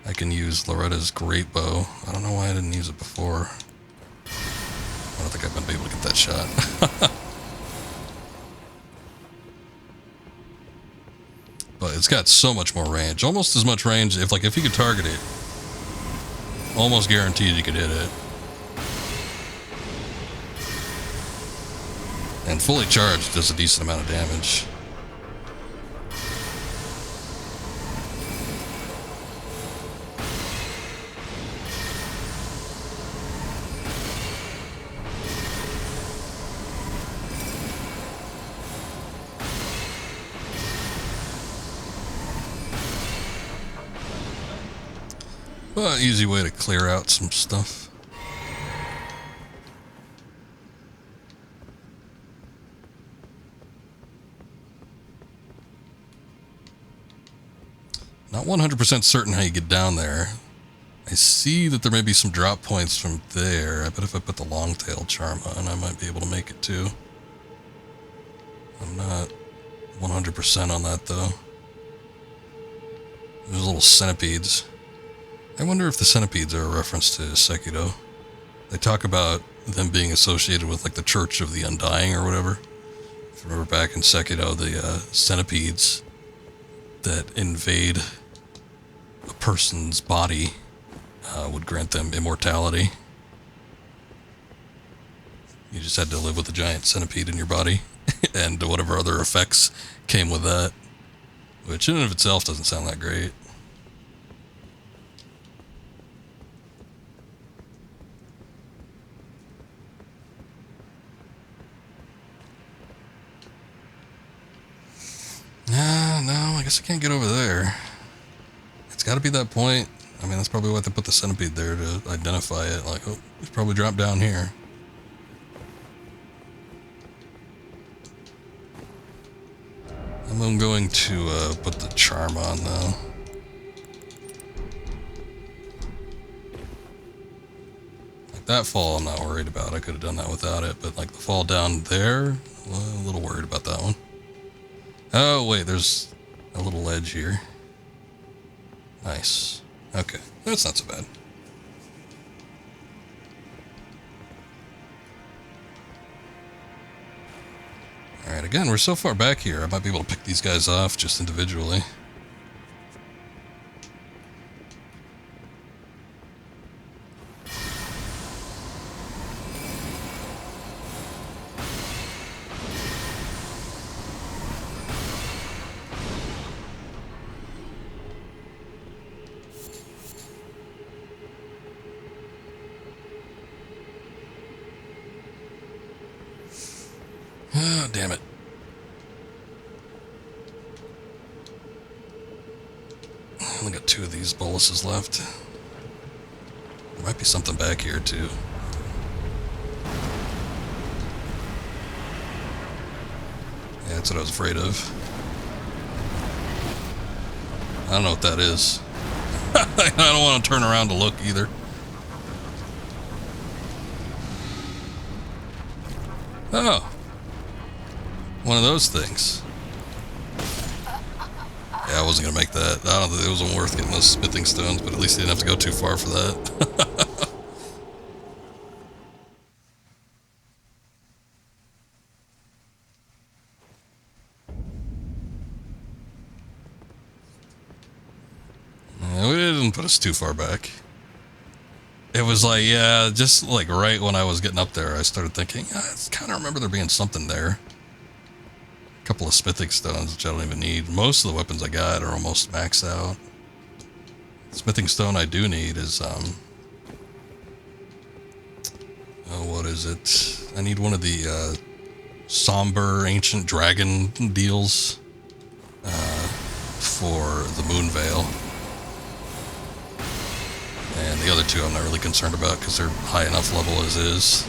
I can use Loretta's great bow. I don't know why I didn't use it before. I don't think I've been able to get that shot. But it's got so much more range. Almost as much range. If you could target it, almost guaranteed you could hit it. And fully charged does a decent amount of damage. Well, easy way to clear out some stuff. Not 100% certain how you get down there. I see that there may be some drop points from there. I bet if I put the long-tail charm on, I might be able to make it too. I'm not 100% on that though. There's little centipedes. I wonder if the centipedes are a reference to Sekiro. They talk about them being associated with like the Church of the Undying or whatever. If you remember back in Sekiro, the centipedes that invade a person's body would grant them immortality. You just had to live with a giant centipede in your body and whatever other effects came with that, which in and of itself doesn't sound that great. No, I guess I can't get over there. It's got to be that point. I mean, that's probably why they put the centipede there, to identify it. Like, oh, it's probably dropped down here. I'm going to put the charm on, though. Like, that fall I'm not worried about. I could have done that without it, but like the fall down there, well, a little worried about that one. Oh, wait, there's a little ledge here. Nice. Okay, that's not so bad. Alright, again, we're so far back here, I might be able to pick these guys off just individually. Oh, damn it. I only got 2 of these boluses left. There might be something back here, too. Yeah, that's what I was afraid of. I don't know what that is. I don't want to turn around to look, either. Oh. One of those things. Yeah, I wasn't going to make that. I don't think it wasn't worth getting those smithing stones, but at least I didn't have to go too far for that. Yeah, we didn't put us too far back. It was like, yeah, just like right when I was getting up there, I started thinking, I kind of remember there being something there. A couple of smithing stones, which I don't even need. Most of the weapons I got are almost maxed out. Smithing stone I do need is, oh, what is it? I need one of the, somber ancient dragon deals, for the Moon Veil. And the other 2 I'm not really concerned about because they're high enough level as is.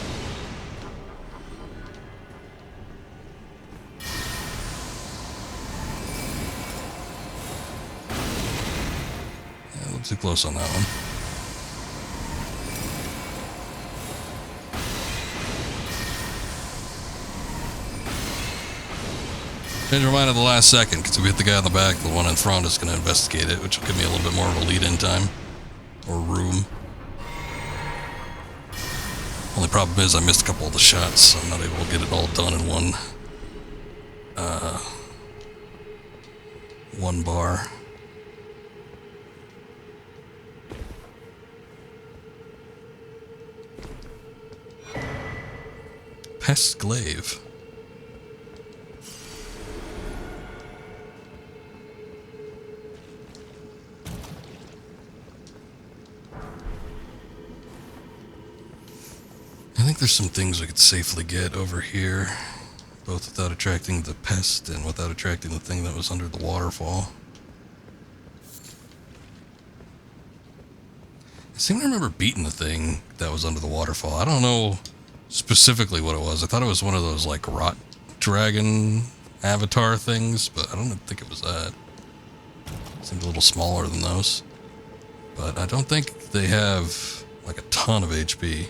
Yeah, a little too close on that one. Change my mind at the last second, because if we hit the guy in the back, the one in front is going to investigate it, which will give me a little bit more of a lead-in time. Or room. Only problem is I missed a couple of the shots, so I'm not able to get it all done in one bar. Pest Glaive. I think there's some things we could safely get over here, both without attracting the pest and without attracting the thing that was under the waterfall. seem to remember beating the thing that was under the waterfall. I don't know specifically what it was. I thought it was one of those like rot dragon avatar things, but I don't think it was that. It seemed a little smaller than those. But I don't think they have like a ton of HP.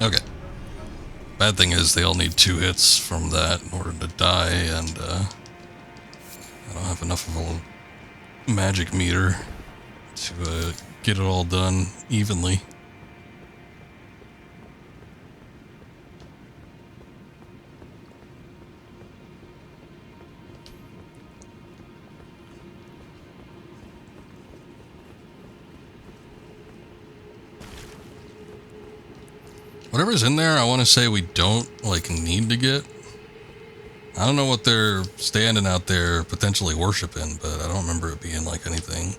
Okay. Bad thing is they all need 2 hits from that in order to die, and I don't have enough of a magic meter to get it all done evenly. Whatever's in there, I want to say we don't, like, need to get. I don't know what they're standing out there potentially worshiping, but I don't remember it being, like, anything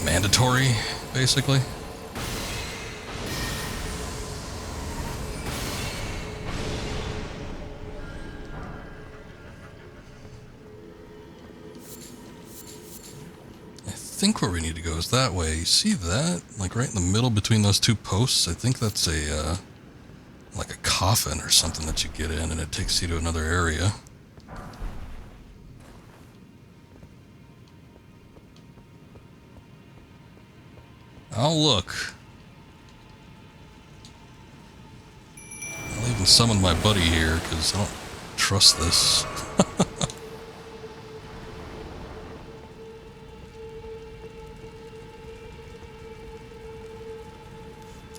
mandatory, basically. I think where we need to go is that way. You see that? Like right in the middle between those 2 posts? I think that's a, like a coffin or something that you get in and it takes you to another area. I'll look. I'll even summon my buddy here because I don't trust this.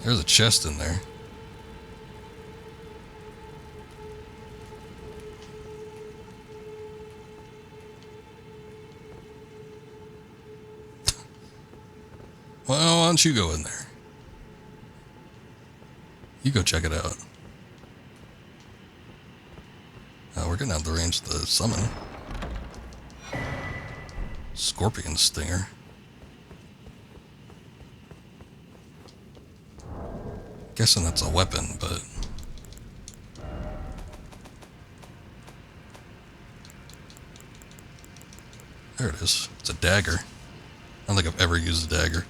There's a chest in there. Well, why don't you go in there? You go check it out. We're getting out of the range of the summon. Scorpion stinger. Guessing that's a weapon, but there it is. It's a dagger. I don't think I've ever used a dagger.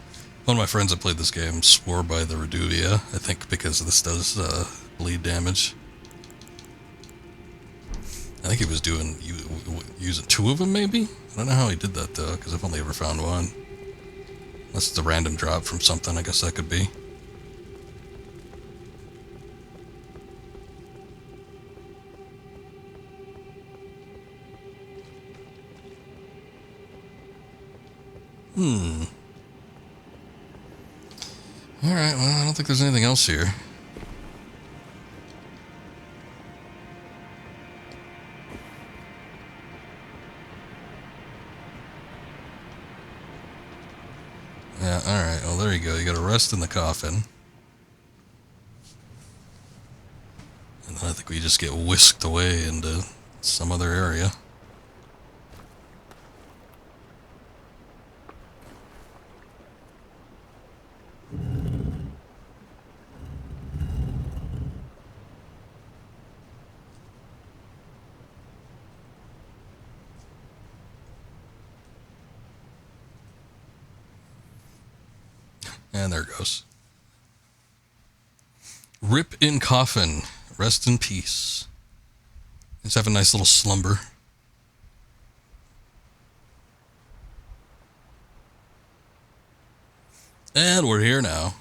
One of my friends that played this game swore by the Reduvia, I think because this does bleed damage. I think he was doing using 2 of them, maybe? I don't know how he did that, though, because I've only ever found 1. Unless it's a random drop from something, I guess that could be. Alright, well, I don't think there's anything else here. Yeah, alright, well, there you go. You gotta rest in the coffin. And then I think we just get whisked away into some other area. And there it goes. Rip in coffin. Rest in peace. Let's have a nice little slumber. And we're here now.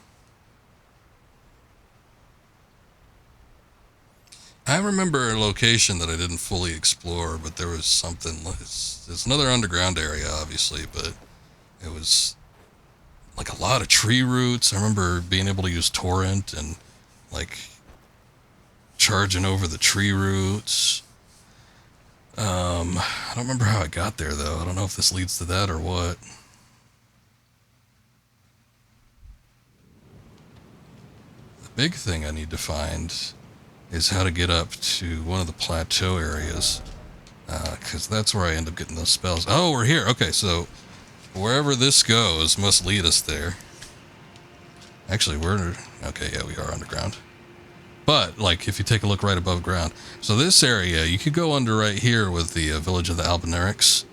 I remember a location that I didn't fully explore, but there was something. It's another underground area, obviously, but it was like a lot of tree roots. I remember being able to use torrent and like charging over the tree roots. I don't remember how I got there though. I don't know if this leads to that or what. The big thing I need to find is how to get up to one of the plateau areas, because that's where I end up getting those spells. Oh, we're here. Okay, so wherever this goes must lead us there. Actually, okay, yeah, we are underground. But, like, if you take a look right above ground. So this area, you could go under right here with the village of the Albinerics,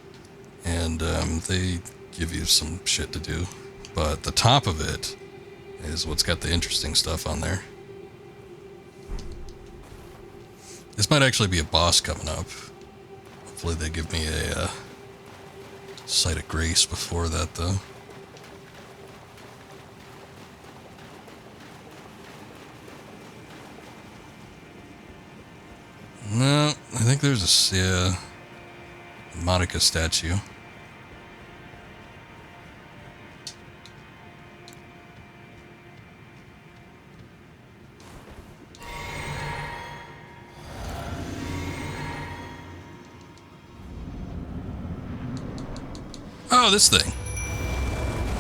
and they give you some shit to do. But the top of it is what's got the interesting stuff on there. This might actually be a boss coming up. Hopefully they give me a sight of grace before that, though. No, I think there's a Monica statue. Oh, this thing.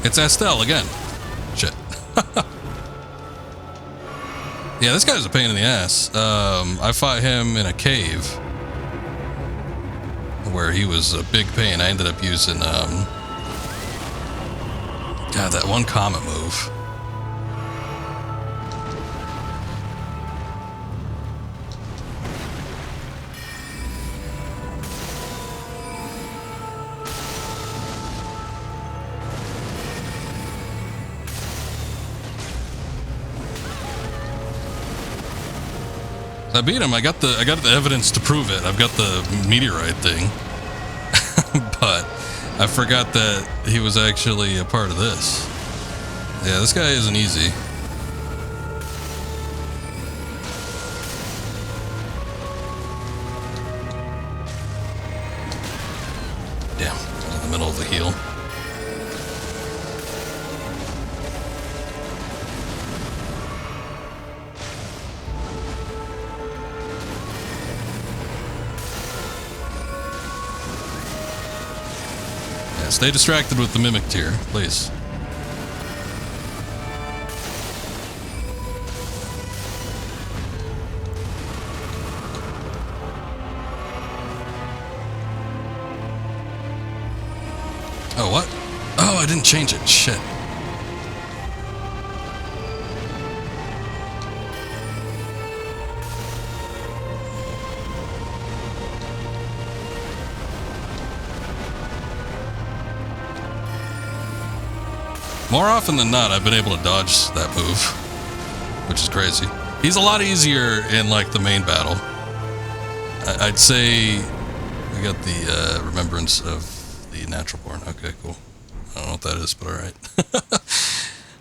It's Estelle again. Shit. Yeah, this guy's a pain in the ass. I fought him in a cave where he was a big pain. I ended up using, God, that one comet move. I beat him. I got the evidence to prove it. I've got the meteorite thing. But I forgot that he was actually a part of this. Yeah, this guy isn't easy. Damn, I was in the middle of the heal. Stay distracted with the mimic tier, please. Oh, what? Oh, I didn't change it. Shit. More often than not, I've been able to dodge that move, which is crazy. He's a lot easier in, like, the main battle. I'd say we got the remembrance of the natural born. Okay, cool. I don't know what that is, but all right.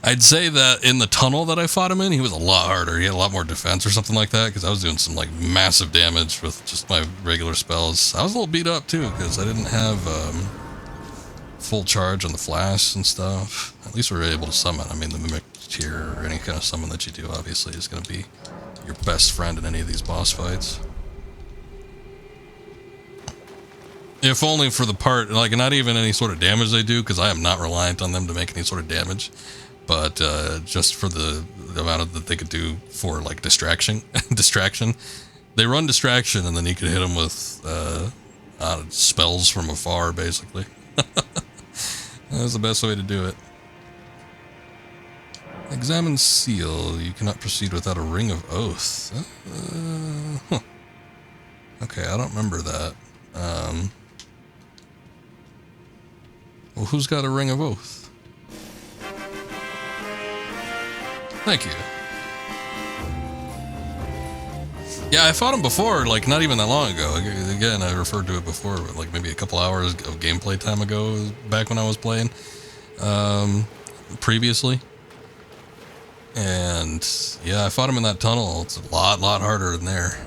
I'd say that in the tunnel that I fought him in, he was a lot harder. He had a lot more defense or something like that, because I was doing some, like, massive damage with just my regular spells. I was a little beat up, too, because I didn't have full charge on the flash and stuff. At least we were able to summon. I mean, the mimic tier or any kind of summon that you do, obviously, is going to be your best friend in any of these boss fights. If only for the part, like, not even any sort of damage they do, because I am not reliant on them to make any sort of damage, but just for the amount of that they could do for, like, distraction. They run distraction, and then you can hit them with spells from afar, basically. That's the best way to do it. Examine seal. You cannot proceed without a ring of oath. Huh. Okay, I don't remember that. Well, who's got a ring of oath? Thank you. Yeah, I fought him before, like not even that long ago. Again, I referred to it before, but like maybe a couple hours of gameplay time ago, back when I was playing previously. And yeah, I fought him in that tunnel. It's a lot harder than there.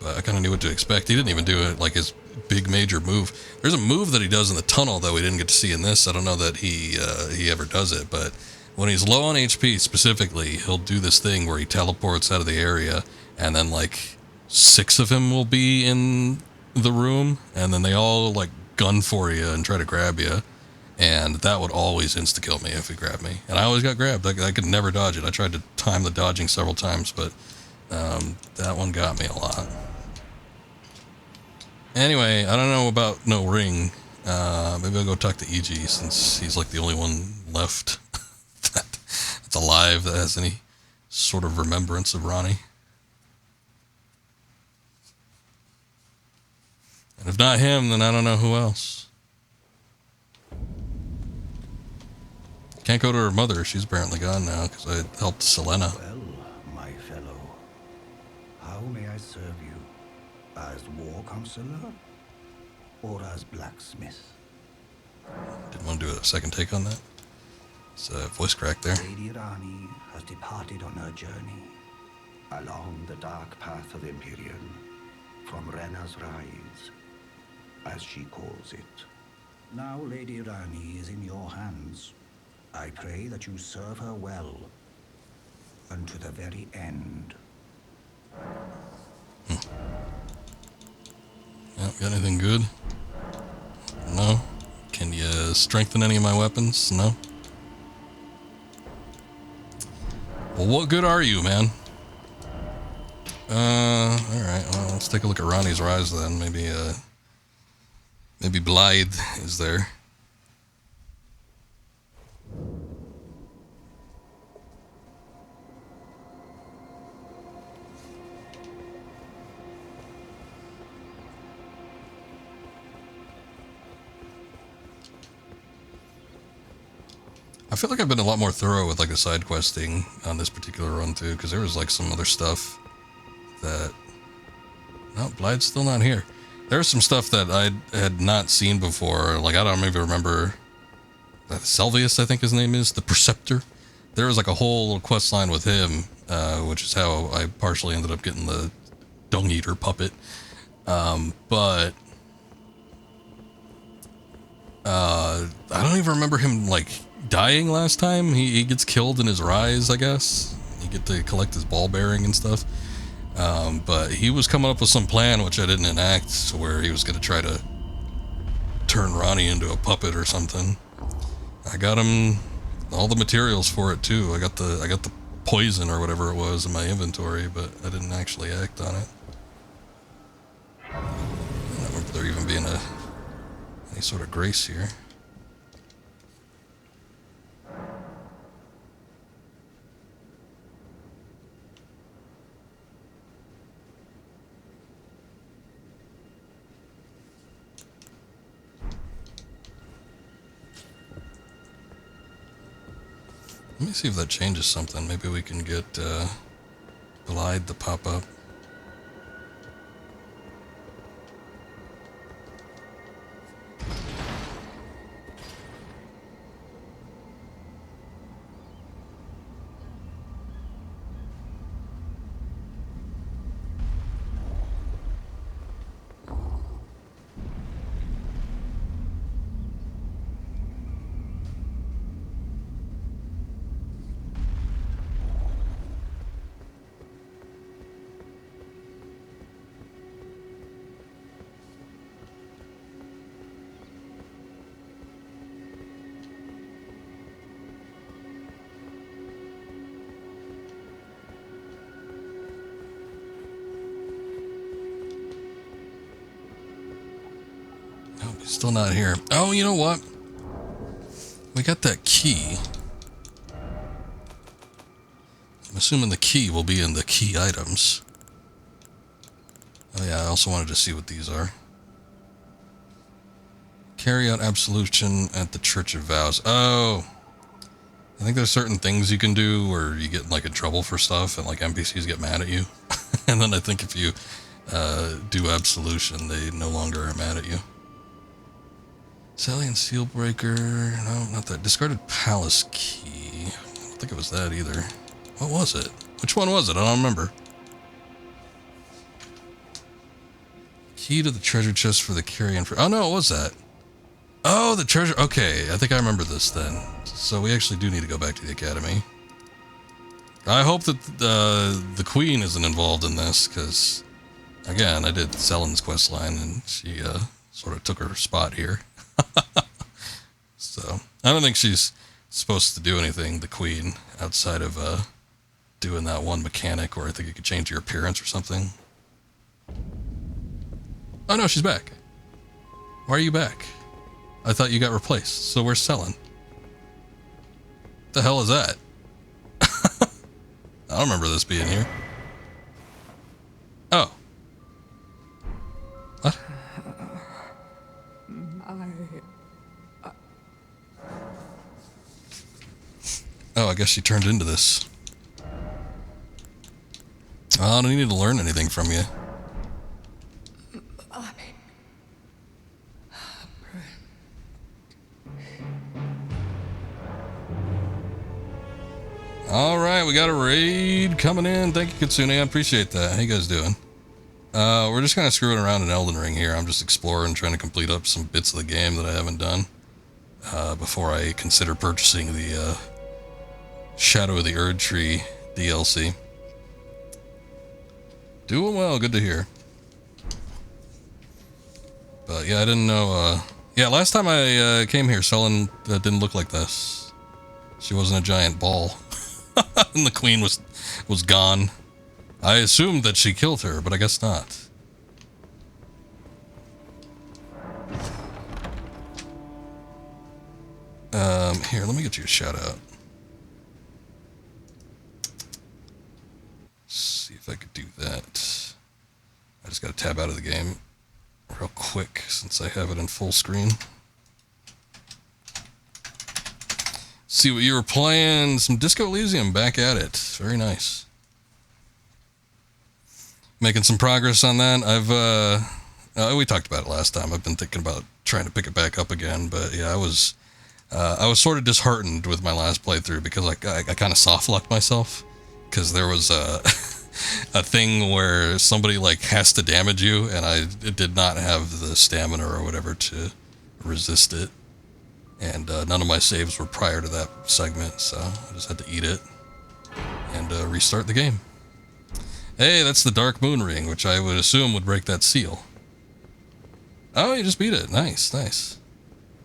But I kind of knew what to expect. He didn't even do it like his big major move. There's a move that he does in the tunnel that we didn't get to see in this. I don't know that he ever does it, but when he's low on HP specifically, he'll do this thing where he teleports out of the area, and then like 6 of him will be in the room, and then they all like gun for you and try to grab you, and that would always insta-kill me if he grabbed me. And I always got grabbed. I could never dodge it. I tried to time the dodging several times, but that one got me a lot. Anyway, I don't know about no ring. Maybe I'll go talk to EG since he's like the only one left that's alive that has any sort of remembrance of Ronnie. And if not him, then I don't know who else. Can't go to her mother. She's apparently gone now because I helped Selena. Well, my fellow, how may I serve you? As war counselor or as blacksmith? Didn't want to do a second take on that. It's a voice crack there. Lady Rani has departed on her journey along the dark path of Empyrean, from Rena's Rise, as she calls it. Now Lady Rani is in your hands. I pray that you serve her well unto the very end. Yeah, got anything good? No. Can you strengthen any of my weapons? No. Well, what good are you, man? Alright, well, let's take a look at Ronnie's Rise then. Maybe Blythe is there. I feel like I've been a lot more thorough with like the side questing on this particular run too, because there was like some other stuff that... No, Blythe's still not here. There's some stuff that I had not seen before. Like, I don't even remember... Selvius, I think his name is, the Preceptor. There was like a whole little quest line with him, which is how I partially ended up getting the Dung Eater puppet. But... I don't even remember him, like, dying last time. He gets killed in his rise, I guess. You get to collect his ball bearing and stuff. But he was coming up with some plan, which I didn't enact, where he was going to try to turn Ronnie into a puppet or something. I got him all the materials for it, too. I got the poison or whatever it was in my inventory, but I didn't actually act on it. I don't remember there even being any sort of grace here. Let me see if that changes something. Maybe we can get Blythe to pop up. Nope, he's still not here. Oh, you know what? We got that key. I'm assuming the key will be in the key items. Oh yeah, I also wanted to see what these are. Carry out absolution at the Church of Vows. Oh! I think there's certain things you can do where you get like in trouble for stuff and like NPCs get mad at you. And then I think if you do absolution, they no longer are mad at you. Salient seal breaker. No, not that. Discarded palace key. I don't think it was that either. What was it? Which one was it? I don't remember. Key to the treasure chest for the carrion. Oh no, it was that. Oh, the treasure. Okay, I think I remember this then. So we actually do need to go back to the academy. I hope that the queen isn't involved in this, because, again, I did Selen's quest line, and she sort of took her spot here. So, I don't think she's supposed to do anything, the queen, outside of doing that one mechanic, or I think you could change your appearance or something. Oh no, she's back. Why are you back? I thought you got replaced, so where's Selen? The hell is that? I don't remember this being here. Oh. What? Oh, I guess she turned into this. Well, I don't need to learn anything from you. Alright, we got a raid coming in. Thank you, Kitsune. I appreciate that. How you guys doing? We're just kind of screwing around in Elden Ring here. I'm just exploring, trying to complete up some bits of the game that I haven't done before I consider purchasing the Shadow of the Erd Tree DLC. Doing well, good to hear. But yeah, I didn't know. Yeah, last time I came here, Selen didn't look like this. She wasn't a giant ball. And the queen was gone. I assumed that she killed her, but I guess not. Here, let me get you a shout out. See if I could do that. I just gotta tab out of the game real quick since I have it in full screen. See what you were playing. Some Disco Elysium, back at it. Very nice. Making some progress on that. We talked about it last time. I've been thinking about trying to pick it back up again, but yeah, I was sort of disheartened with my last playthrough because I kind of soft-locked myself because there was a thing where somebody like has to damage you, and I did not have the stamina or whatever to resist it. And none of my saves were prior to that segment, so I just had to eat it and restart the game. Hey, that's the Dark Moon Ring, which I would assume would break that seal. Oh, you just beat it. Nice, nice.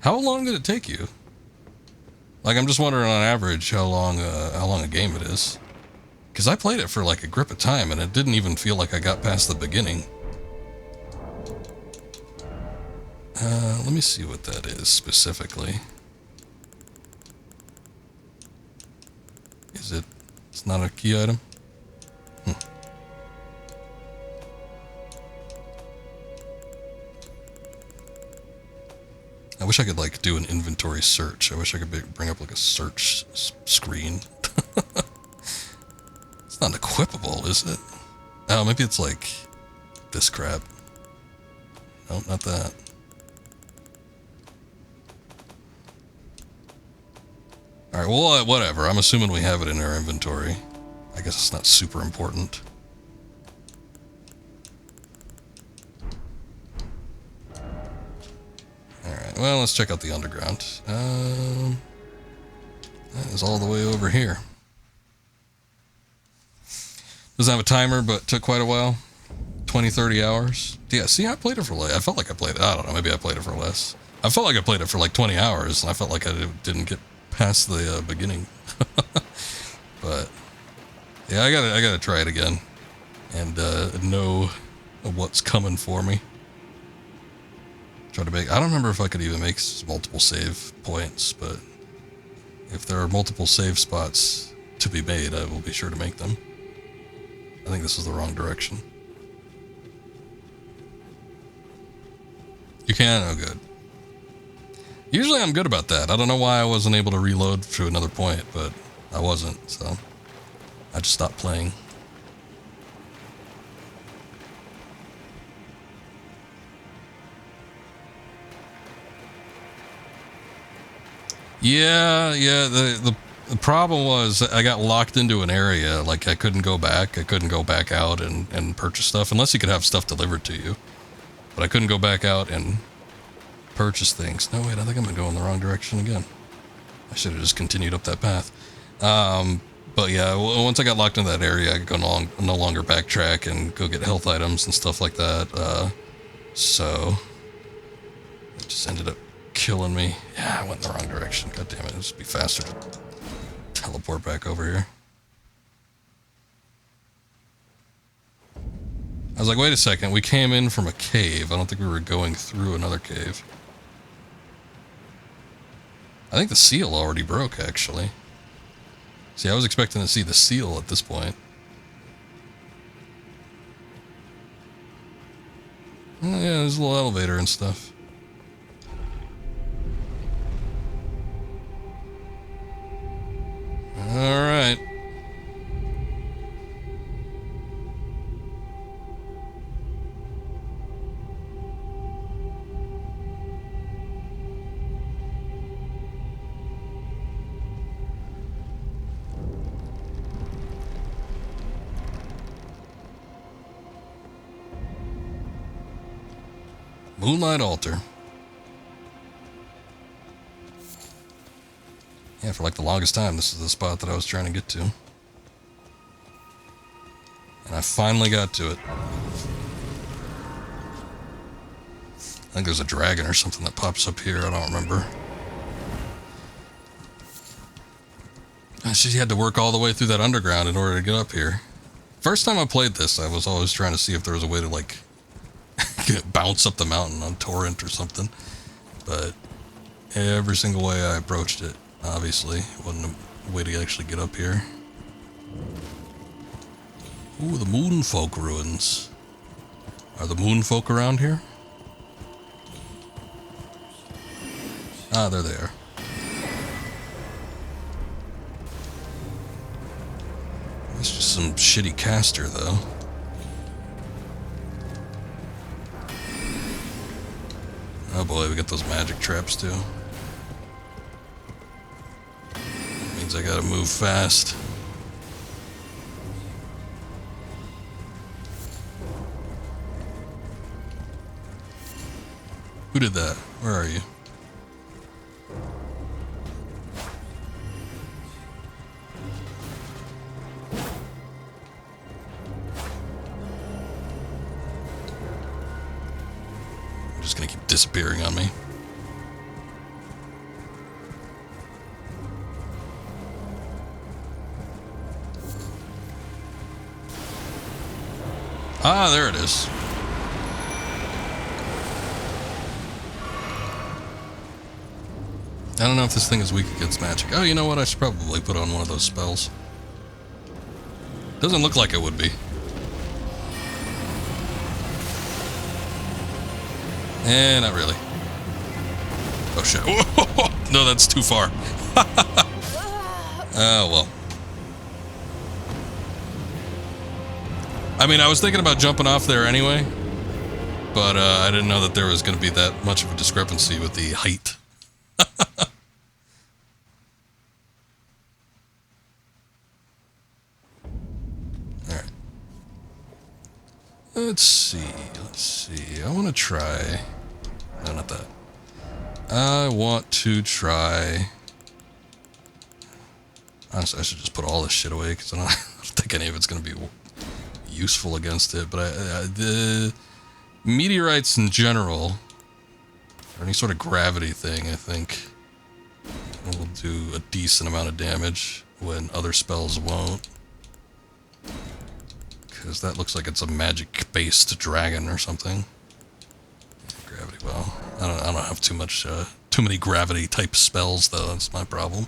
How long did it take you? Like, I'm just wondering on average how long a game it is. Because I played it for like a grip of time, and it didn't even feel like I got past the beginning. Let me see what that is specifically. It's not a key item? I wish I could like do an inventory search. I wish I could bring up like a search screen. It's not equipable, is it? Oh, maybe it's like this crap. Nope, not that. Alright, well, whatever. I'm assuming we have it in our inventory. I guess it's not super important. Alright, well, let's check out the underground. That is all the way over here. Doesn't have a timer, but took quite a while. 20, 30 hours. Yeah, see, I played it for I felt like I played it. I don't know, maybe I played it for less. I felt like I played it for like 20 hours, and I felt like I didn't get past the beginning. But yeah, I gotta try it again and know what's coming for me. Try to make. I don't remember if I could even make multiple save points, but if there are multiple save spots to be made, I will be sure to make them. I think this is the wrong direction. You can? Oh, good. Usually I'm good about that. I don't know why I wasn't able to reload to another point, but I wasn't, so I just stopped playing. Yeah, the problem was I got locked into an area. Like, I couldn't go back. I couldn't go back out and purchase stuff, unless you could have stuff delivered to you. But I couldn't go back out and purchase things. No, wait, I think I'm going the wrong direction again. I should have just continued up that path. But yeah, once I got locked into that area, I could no longer backtrack and go get health items and stuff like that. So it just ended up killing me. Yeah, I went in the wrong direction. God damn it, it'd just be faster to teleport back over here. I was like, wait a second, we came in from a cave. I don't think we were going through another cave. I think the seal already broke, actually. See, I was expecting to see the seal at this point. Oh, yeah, there's a little elevator and stuff. Alright. Moonlight Altar. Yeah, for like the longest time, this is the spot that I was trying to get to. And I finally got to it. I think there's a dragon or something that pops up here, I don't remember. She had to work all the way through that underground in order to get up here. First time I played this, I was always trying to see if there was a way to, like, bounce up the mountain on torrent or something. But every single way I approached it, obviously, wasn't a way to actually get up here. Ooh, the Moonfolk ruins. Are the Moonfolk around here? Ah, there they are. It's just some shitty caster, though. Oh boy, we got those magic traps, too. Means I gotta move fast. Who did that? Where are you? Just gonna keep disappearing on me. Ah, there it is. I don't know if this thing is weak against magic. Oh, you know what? I should probably put on one of those spells. Doesn't look like it would be. Eh, not really. Oh shit. No, that's too far. Oh, well. I mean, I was thinking about jumping off there anyway, but I didn't know that there was going to be that much of a discrepancy with the height. Alright. Let's see. I want to try... No, not that. I want to try... Honestly, I should just put all this shit away, because I don't think any of it's going to be useful against it. But the meteorites in general, or any sort of gravity thing, I think will do a decent amount of damage when other spells won't. Because that looks like it's a magic-based dragon or something. Gravity, well, I don't have too many gravity-type spells, though. That's my problem.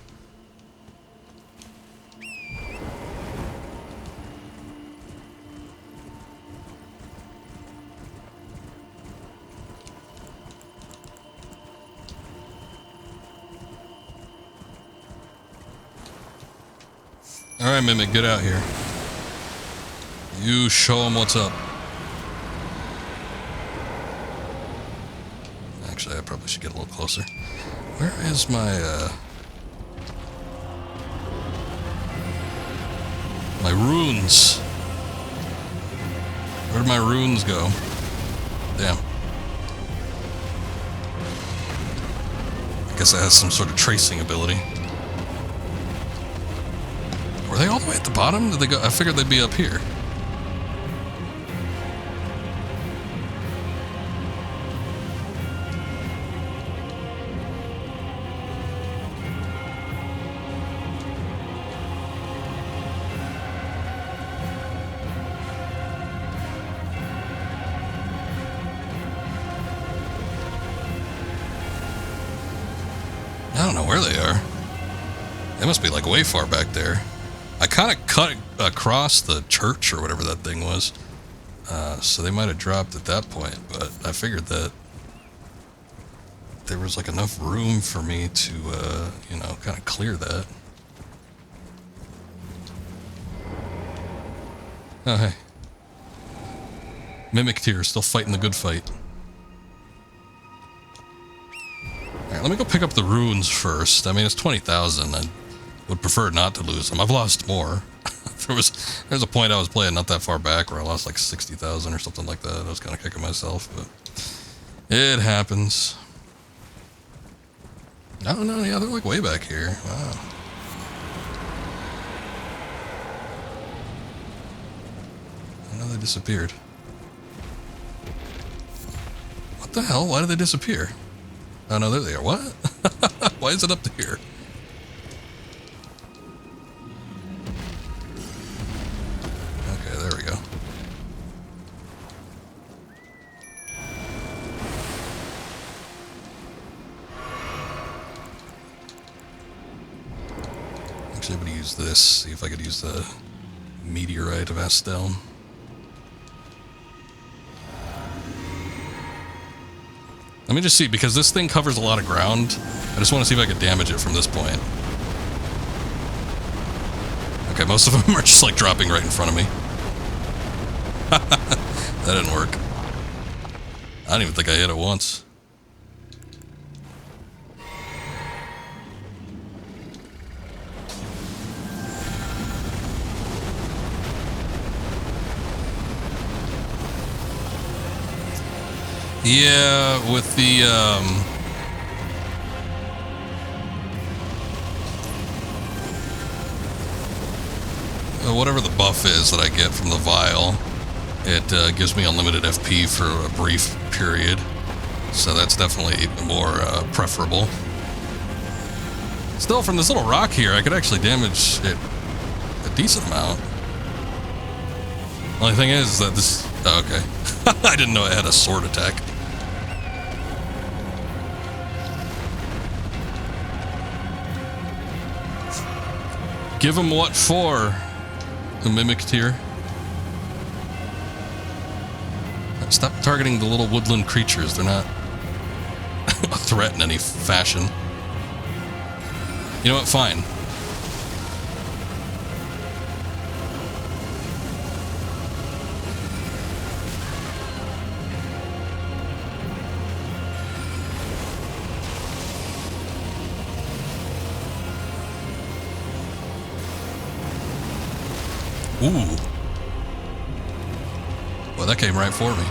Alright, Mimic, get out here. You show him what's up. Actually, I probably should get a little closer. Where is my, my runes? Where'd my runes go? Damn. I guess it has some sort of tracing ability. Were they all the way at the bottom? Did they go? I figured they'd be up here. I don't know where they are. They must be like way far back there. I kind of cut across the church or whatever that thing was. So they might have dropped at that point, but I figured that there was like enough room for me to, you know, kind of clear that. Oh, hey. Mimic tier, still fighting the good fight. Alright, let me go pick up the runes first. I mean, it's 20,000. I would prefer not to lose them. I've lost more. There's a point I was playing not that far back where I lost like 60,000 or something like that. I was kind of kicking myself, but it happens. Oh no, yeah, they're like way back here. Wow. I know they disappeared. What the hell? Why did they disappear? Oh no, there they are. What? Why is it up to here? Okay, there we go. Actually, I'm gonna use this. See if I could use the meteorite of Astel. Let me just see, because this thing covers a lot of ground. I just want to see if I can damage it from this point. Okay, most of them are just like dropping right in front of me. That didn't work. I don't even think I hit it once. Yeah, with the, whatever the buff is that I get from the vial, it gives me unlimited FP for a brief period. So that's definitely more preferable. Still, from this little rock here, I could actually damage it a decent amount. Only thing is that this... Oh, okay. I didn't know it had a sword attack. Give him what for? The mimic tier. Stop targeting the little woodland creatures. They're not a threat in any fashion. You know what? Fine. Ooh. Well, that came right for me.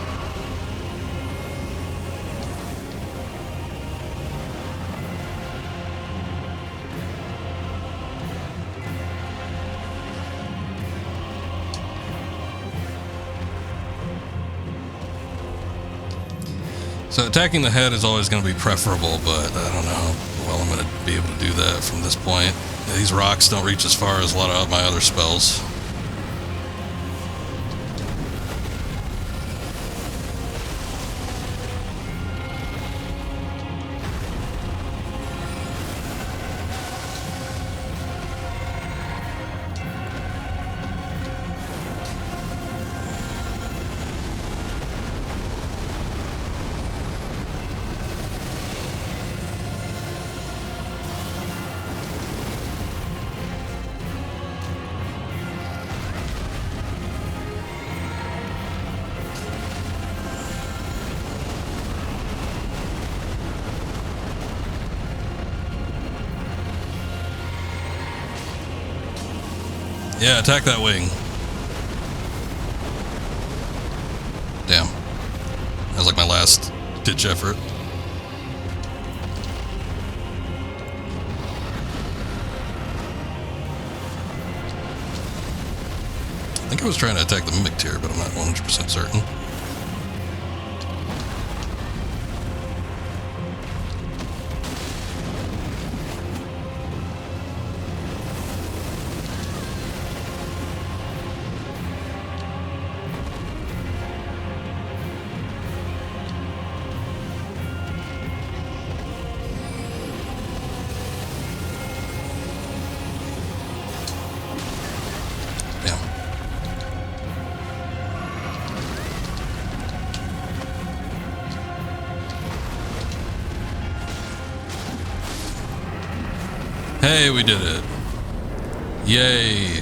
So attacking the head is always going to be preferable, but I don't know how well I'm going to be able to do that from this point. These rocks don't reach as far as a lot of my other spells. Yeah, attack that wing. Damn. That was like my last ditch effort. I think I was trying to attack the Mimic Tier, but I'm not 100% certain. Hey, we did it. Yay.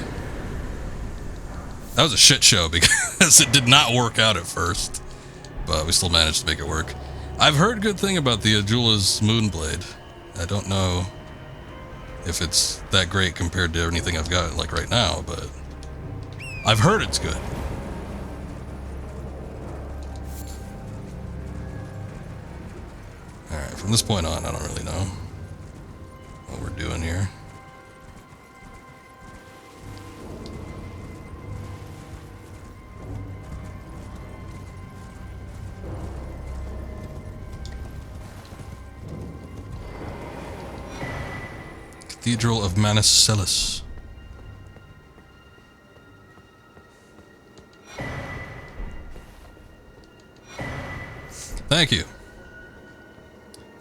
That was a shit show because it did not work out at first. But we still managed to make it work. I've heard good thing about the Ajula's Moonblade. I don't know if it's that great compared to anything I've got like right now, but I've heard it's good. Alright, from this point on, I don't really know what we're doing here. Cathedral of Manus Celis. Thank you.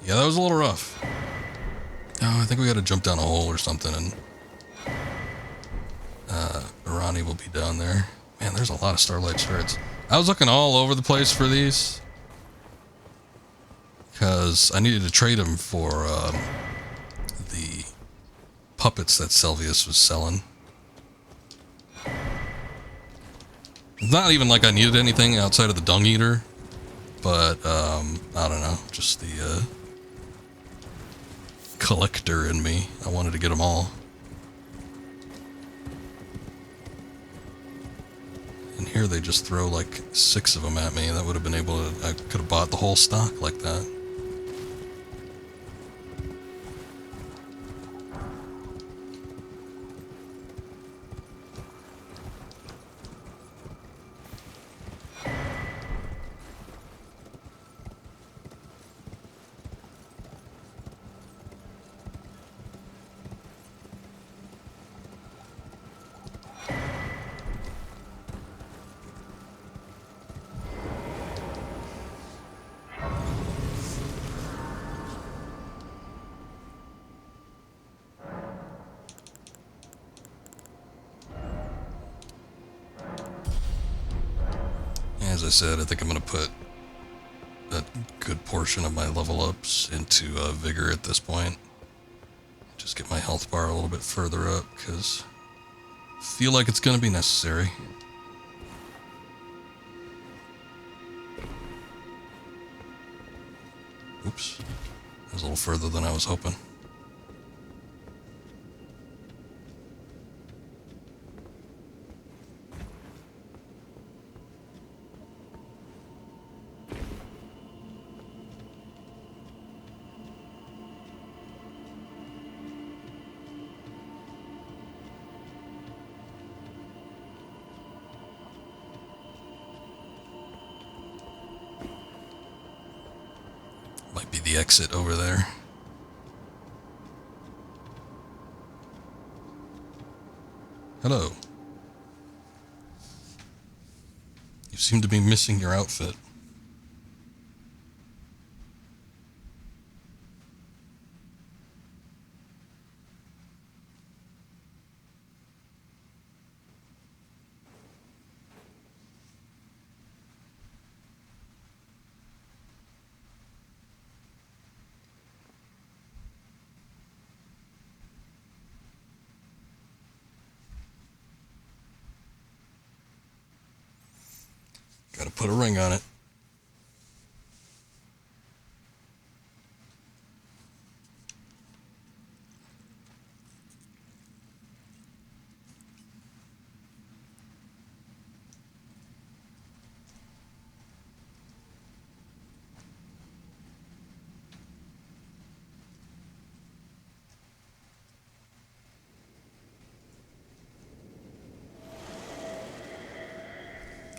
Yeah, that was a little rough. Oh, I think we gotta jump down a hole or something, and Irani will be down there. Man, there's a lot of Starlight Spirits. I was looking all over the place for these because I needed to trade them for the puppets that Selvius was selling. It's not even like I needed anything outside of the Dung Eater, but I don't know, just the collector in me. I wanted to get them all. And here they just throw like 6 of them at me. That would have been able to, I could have bought the whole stock like that. As I said, I think I'm going to put a good portion of my level ups into Vigor at this point. Just get my health bar a little bit further up, because I feel like it's going to be necessary. Oops. That was a little further than I was hoping. Might be the exit over there. Hello. You seem to be missing your outfit. Gotta put a ring on it.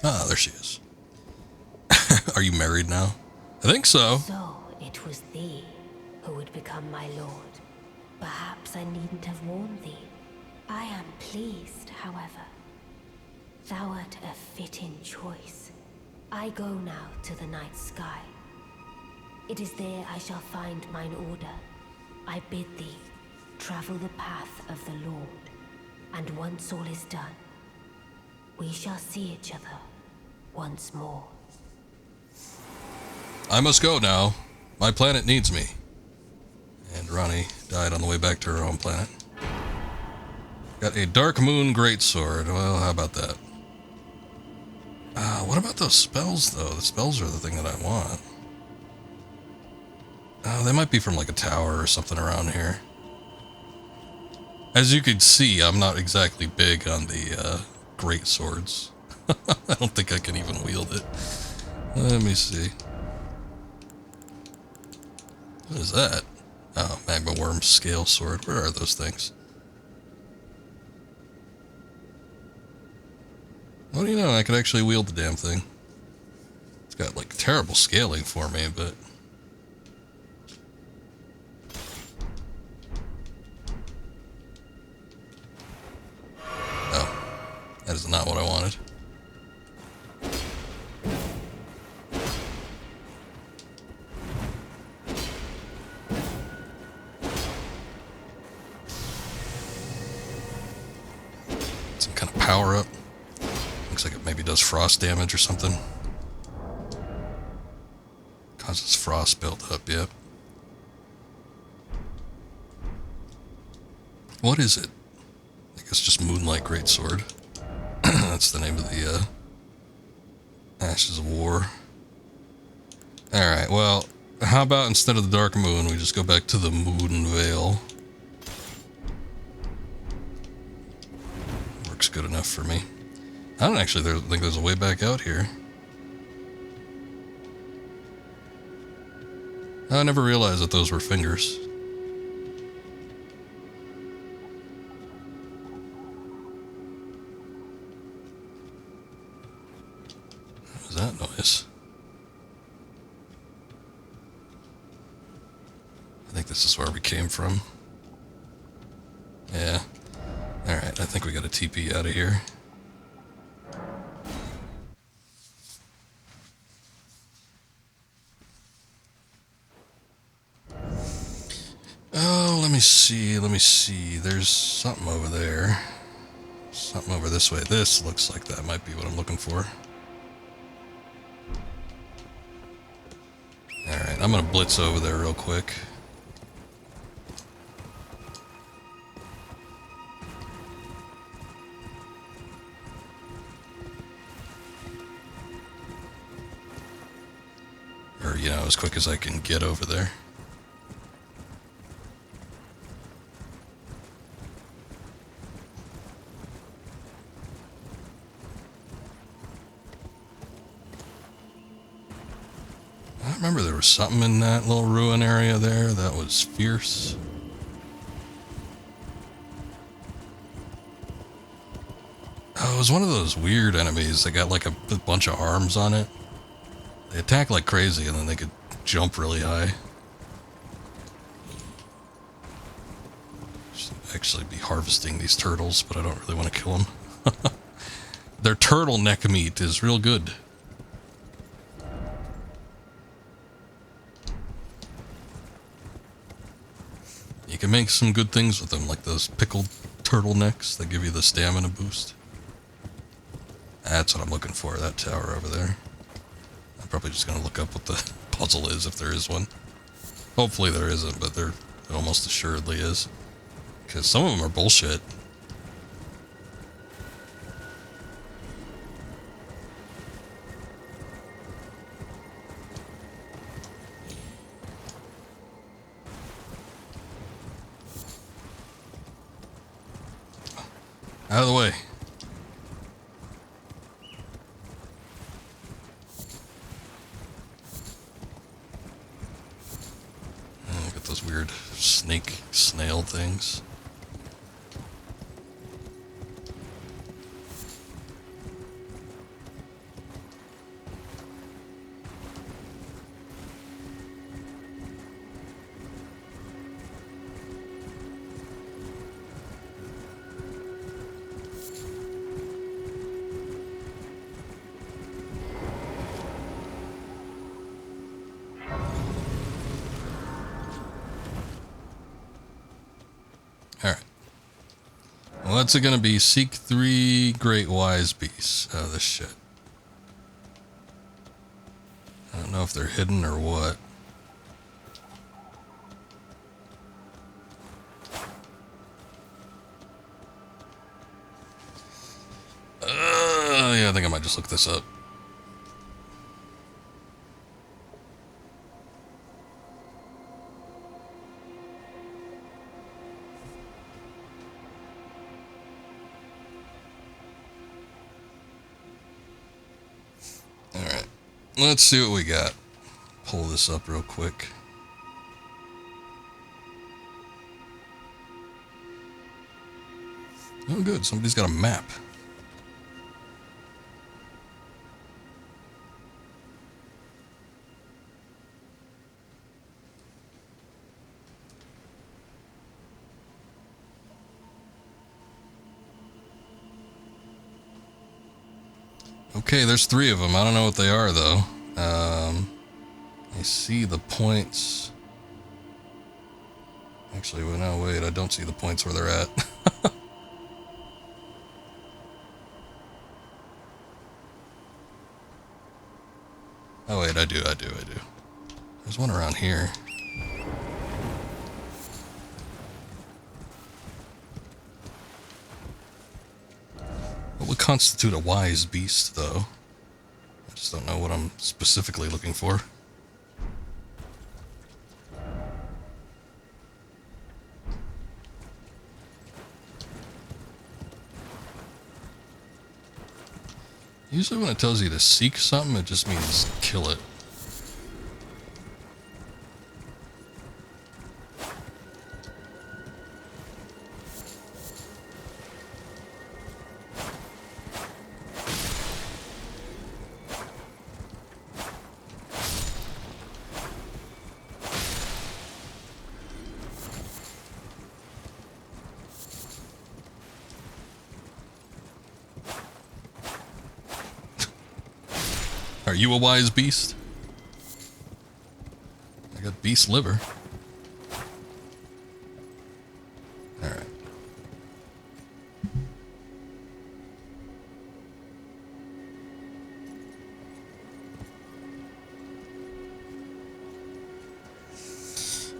Ah, there she is. Are you married now? I think so. So it was thee who would become my lord. Perhaps I needn't have warned thee. I am pleased, however. Thou art a fitting choice. I go now to the night sky. It is there I shall find mine order. I bid thee travel the path of the Lord, and once all is done, we shall see each other once more. I must go now. My planet needs me. And Ronnie died on the way back to her home planet. Got a Dark Moon Greatsword. Well, how about that? What about those spells, though? The spells are the thing that I want. Oh, they might be from like a tower or something around here. As you can see, I'm not exactly big on the great swords. I don't think I can even wield it. Let me see. What is that? Oh, magma worm scale sword. Where are those things? What do you know? I could actually wield the damn thing. It's got like terrible scaling for me, but... Oh, that is not what I wanted. Some kind of power up. Looks like it maybe does frost damage or something. Causes frost buildup, yep. What is it? I guess just Moonlight Greatsword. That's the name of the Ashes of War. Alright, well, how about instead of the Dark Moon, we just go back to the Moon Veil? Works good enough for me. I don't actually think there's a way back out here. I never realized that those were fingers. What was that noise? I think this is where we came from. Yeah. Alright, I think we got a TP out of here. Oh, let me see. There's something over there. Something over this way. This looks like that might be what I'm looking for. Alright, I'm gonna blitz over there real quick. Or, you know, as quick as I can get over there. I remember there was something in that little ruin area there that was fierce. Oh, it was one of those weird enemies that got like a bunch of arms on it. They attack like crazy and then they could jump really high. Should actually be harvesting these turtles, but I don't really want to kill them. Their turtleneck meat is real good. You can make some good things with them, like those pickled turtlenecks that give you the stamina boost. That's what I'm looking for, that tower over there. I'm probably just going to look up what the puzzle is, if there is one. Hopefully there isn't, but there almost assuredly is. Because some of them are bullshit. Out of the way. Oh, got those weird snail things. What's it gonna be? Seek 3 great wise beasts. Oh, this shit. I don't know if they're hidden or what. Yeah, I think I might just look this up. Alright. Let's see what we got. Pull this up real quick. Oh, good. Somebody's got a map. Okay, there's 3 of them. I don't know what they are, though. I see the points. Actually, well, no, wait. I don't see the points where they're at. Oh, wait, I do. There's one around here. What would constitute a wise beast, though? I just don't know what I'm specifically looking for. Usually when it tells you to seek something, it just means kill it. Are you a wise beast? I got beast liver. Alright.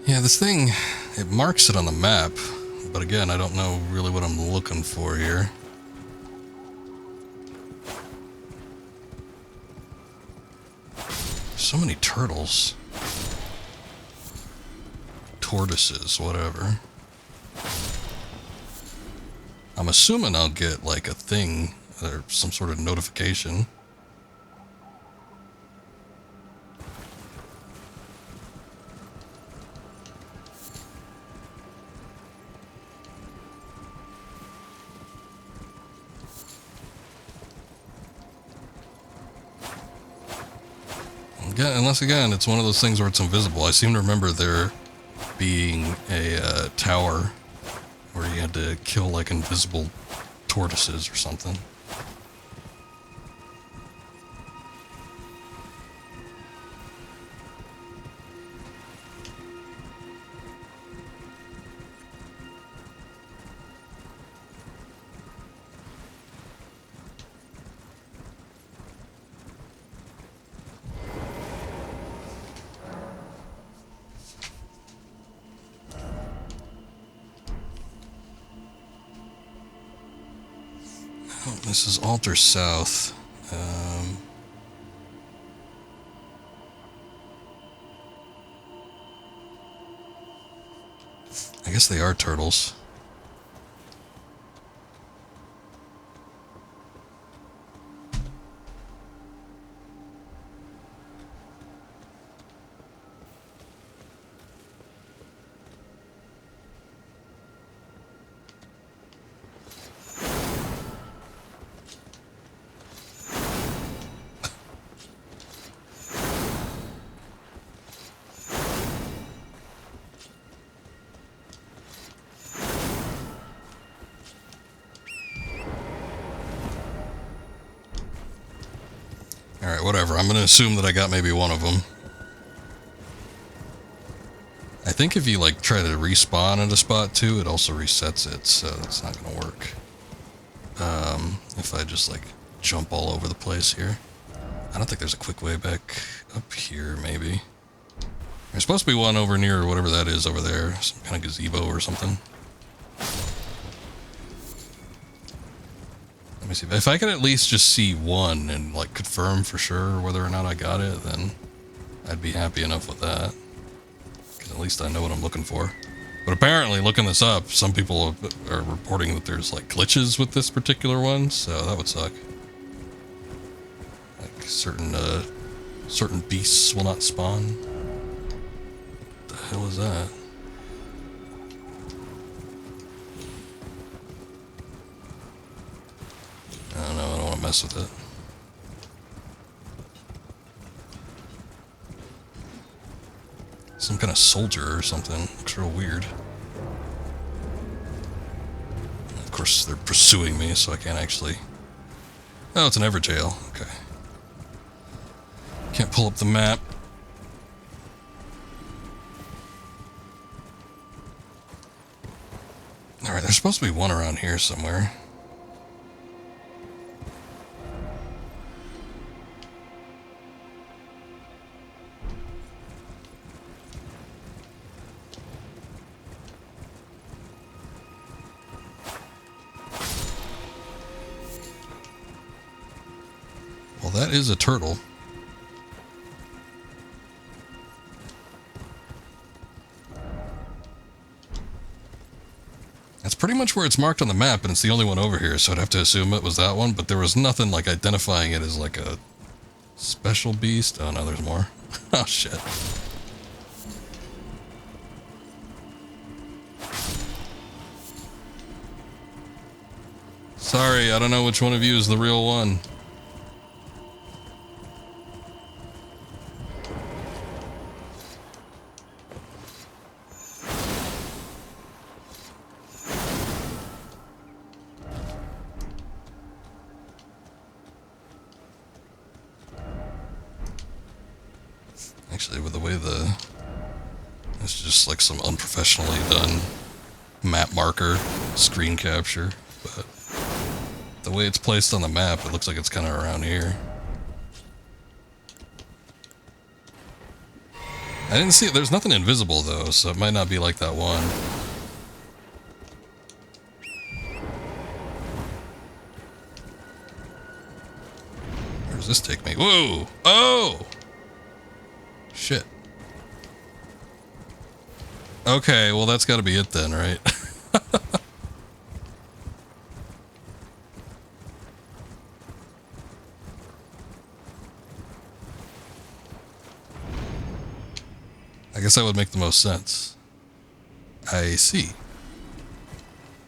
Yeah, this thing, it marks it on the map, but again, I don't know really what I'm looking for here. So many turtles. Tortoises, whatever. I'm assuming I'll get like a thing or some sort of notification. Unless again, it's one of those things where it's invisible. I seem to remember there being a tower where you had to kill like invisible tortoises or something. This is Altar South. I guess they are turtles. Alright, whatever. I'm going to assume that I got maybe one of them. I think if you like try to respawn at a spot too, it also resets it, so it's not gonna work. If I just like jump all over the place here. I don't think there's a quick way back up here, maybe. There's supposed to be one over near whatever that is over there, some kind of gazebo or something. Let me see. If I could at least just see one and like confirm for sure whether or not I got it, then I'd be happy enough with that. Because at least I know what I'm looking for. But apparently, looking this up, some people are reporting that there's like glitches with this particular one, so that would suck. Like certain beasts will not spawn. What the hell is that? I don't know, I don't want to mess with it. Some kind of soldier or something. Looks real weird. And of course, they're pursuing me, so I can't actually... Oh, it's an Evertail. Okay. Can't pull up the map. Alright, there's supposed to be one around here somewhere. Well, that is a turtle. That's pretty much where it's marked on the map, and it's the only one over here, so I'd have to assume it was that one, but there was nothing like identifying it as like a special beast. Oh no, there's more. Oh shit. Sorry, I don't know which one of you is the real one. Actually, with the way it's just like some unprofessionally done map marker screen capture, but the way it's placed on the map, it looks like it's kind of around here. I didn't see it. There's nothing invisible though, so it might not be like that one. Where does this take me? Whoa! Oh! Shit. Okay, well that's gotta be it then, right? I guess that would make the most sense. I see.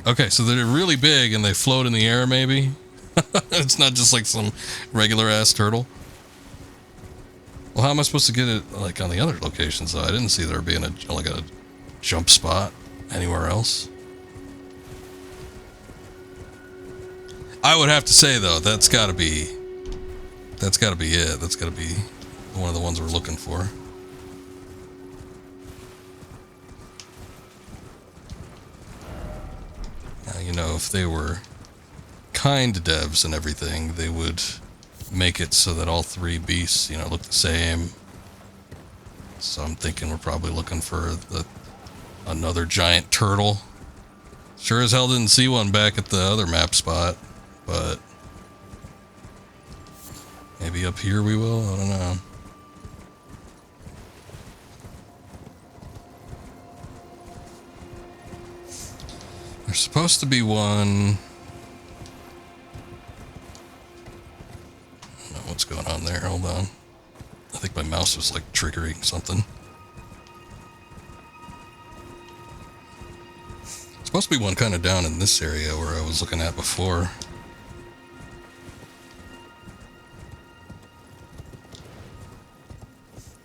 Okay, so they're really big and they float in the air, maybe? It's not just like some regular ass turtle. Well, how am I supposed to get it like on the other locations though? I didn't see there being like a jump spot anywhere else. I would have to say though, that's gotta be it. That's gotta be one of the ones we're looking for. Now, you know, if they were kind devs and everything, they would make it so that all three beasts, you know, look the same. So I'm thinking we're probably looking for another giant turtle. Sure as hell didn't see one back at the other map spot, but maybe up here we will, I don't know. There's supposed to be one. I don't know what's going on there, hold on. I think my mouse was like triggering something. Supposed to be one kind of down in this area where I was looking at before.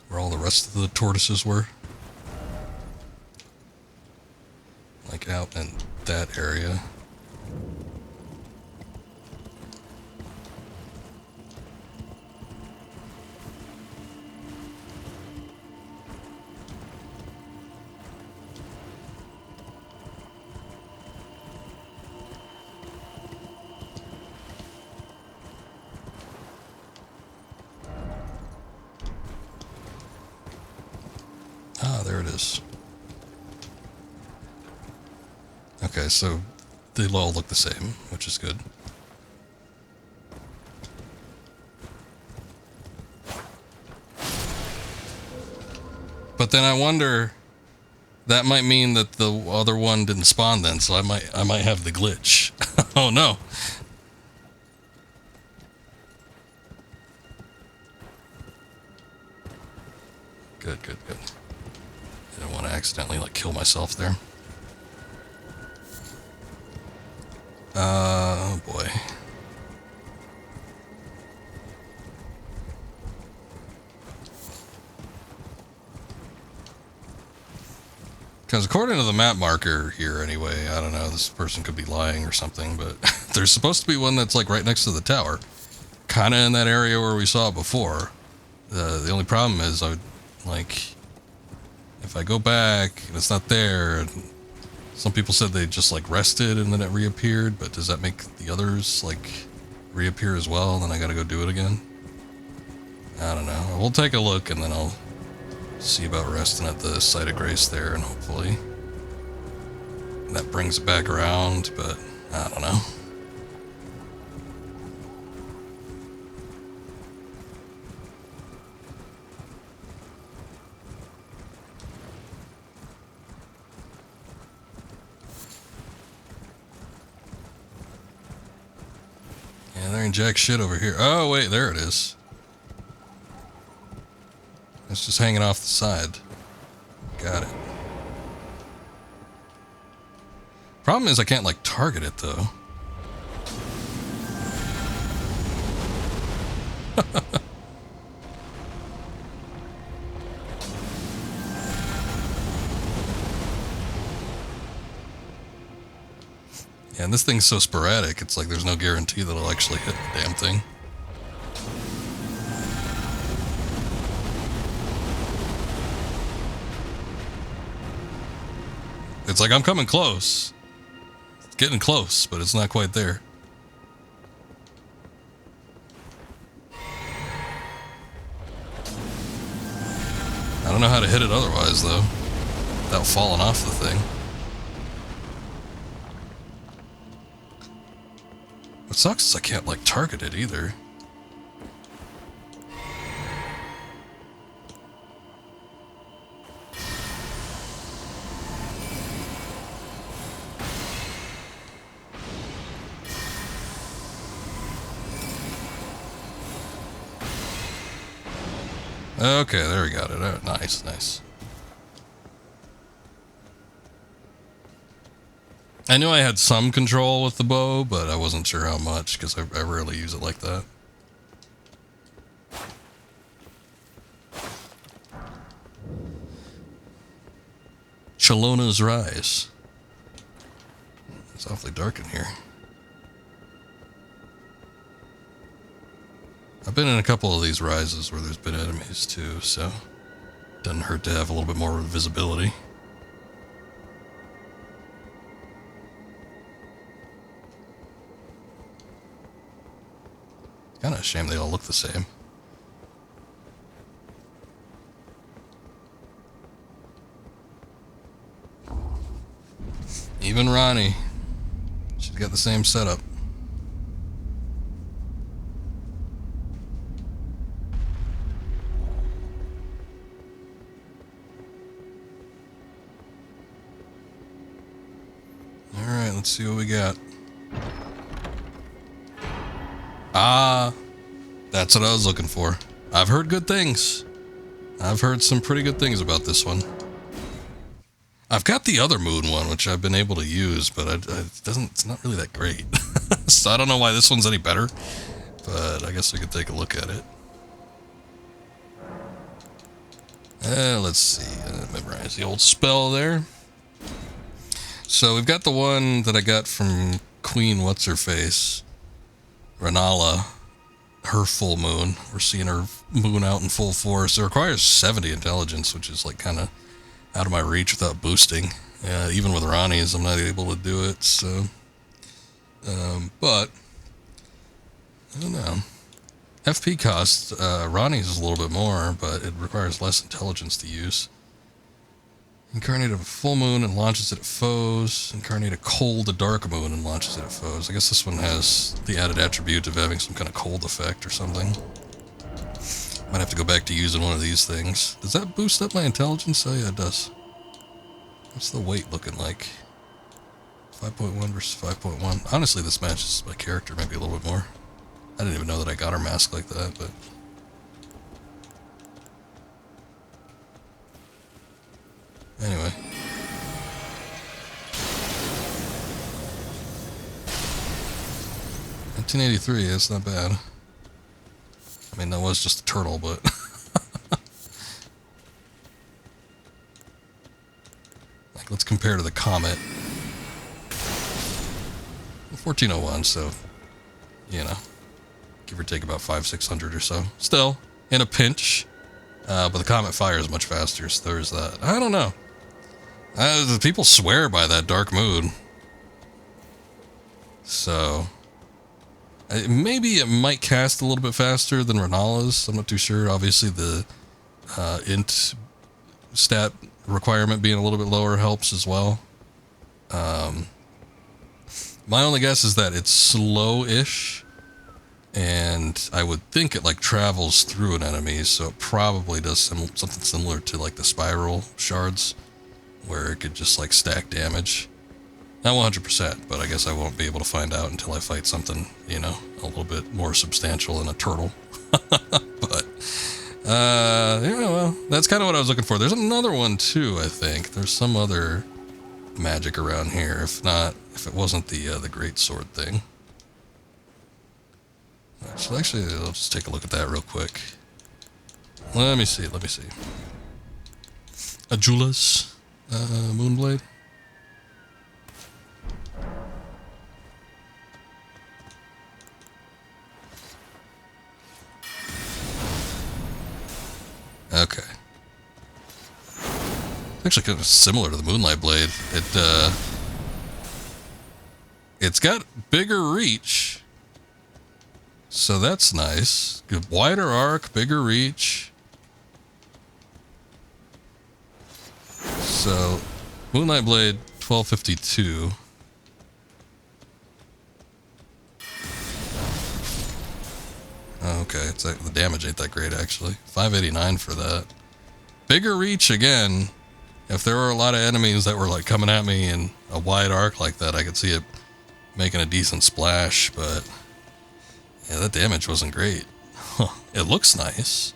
Where all the rest of the tortoises were. Like out in that area. Ah, there it is. Okay, so they all look the same, which is good. But then I wonder, that might mean that the other one didn't spawn then, so I might have the glitch. Oh no. Good, good, good. I don't want to accidentally like kill myself there. Oh boy. Because according to the map marker here anyway, I don't know, this person could be lying or something, but there's supposed to be one that's like right next to the tower. Kind of in that area where we saw it before. The only problem is, if I go back and it's not there, and some people said they just like rested and then it reappeared, but does that make the others like reappear as well? Then I gotta go do it again? I don't know. We'll take a look and then I'll see about resting at the site of grace there, and hopefully that brings it back around, but I don't know. Yeah, there ain't jack shit over here. Oh wait, there it is. It's just hanging off the side. Got it. Problem is I can't like target it though. Yeah, and this thing's so sporadic, it's like there's no guarantee that it'll actually hit the damn thing. It's like I'm coming close. It's getting close, but it's not quite there. I don't know how to hit it otherwise, though, without falling off the thing. What sucks is I can't, like, target it either. Okay, there we got it. Oh, nice, nice. I knew I had some control with the bow, but I wasn't sure how much, because I rarely use it like that. Chalona's Rise. It's awfully dark in here. I've been in a couple of these rises where there's been enemies too, so doesn't hurt to have a little bit more visibility. Kind of a shame they all look the same. Even Ronnie. She's got the same setup. Alright, let's see what we got. Ah, that's what I was looking for. I've heard good things. I've heard some pretty good things about this one. I've got the other moon one, which I've been able to use, but it's not really that great. So I don't know why this one's any better, but I guess we could take a look at it. Let's see, memorize the old spell there. So we've got the one that I got from Queen What's-Her-Face, Renala, her full moon. We're seeing her moon out in full force. It requires 70 intelligence, which is like kind of out of my reach without boosting. Even with Ronnie's, I'm not able to do it, so... but, I don't know. FP cost, Ronnie's is a little bit more, but it requires less intelligence to use. Incarnate of a full moon and launches it at foes. Incarnate a cold, a dark moon and launches it at foes. I guess this one has the added attribute of having some kind of cold effect or something. Might have to go back to using one of these things. Does that boost up my intelligence? Oh yeah, it does. What's the weight looking like? 5.1 versus 5.1. Honestly, this matches my character maybe a little bit more. I didn't even know that I got her mask like that, but... Anyway. $1983, that's not bad. I mean, that was just a turtle, but... like, let's compare to the Comet. 1401, so... You know. Give or take about 500-600 or so. Still, in a pinch. But the Comet fires much faster, so there's that. I don't know. The people swear by that dark moon. So... maybe it might cast a little bit faster than Renala's. I'm not too sure. Obviously, the int stat requirement being a little bit lower helps as well. My only guess is that it's slow-ish, and I would think it like travels through an enemy, so it probably does something similar to like the spiral shards, where it could just like stack damage. Not 100%, but I guess I won't be able to find out until I fight something, you know, a little bit more substantial than a turtle. But, yeah, well, that's kind of what I was looking for. There's another one, too, I think. There's some other magic around here, if it wasn't the great sword thing. So actually, I'll just take a look at that real quick. Let me see. Ajula's Moonblade. Okay. Actually kind of similar to the Moonlight Blade. It's got bigger reach. So that's nice. Good wider arc, bigger reach. So Moonlight Blade 1252. Oh, okay, it's like, the damage ain't that great actually. 589 for that. Bigger reach again. If there were a lot of enemies that were like coming at me in a wide arc like that, I could see it making a decent splash, but yeah, that damage wasn't great. It looks nice.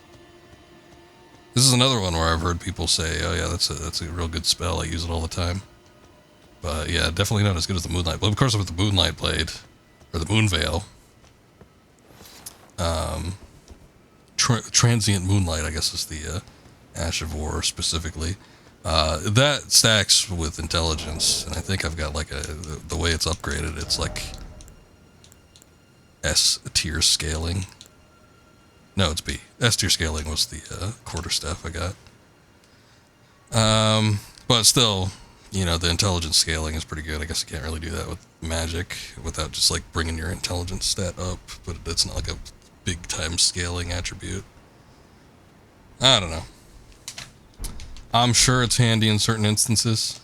This is another one where I've heard people say, "Oh yeah, that's a real good spell. I use it all the time." But yeah, definitely not as good as the Moonlight Blade. Of course, with the Moonlight Blade or the Moon Veil. Transient Moonlight, I guess, is the Ash of War specifically. That stacks with intelligence, and I think I've got like the way it's upgraded, it's like S tier scaling. No, it's B. S tier scaling was the quarterstaff I got. But still, you know, the intelligence scaling is pretty good. I guess you can't really do that with magic without just like bringing your intelligence stat up, but it's not like a big time scaling attribute. I don't know. I'm sure it's handy in certain instances.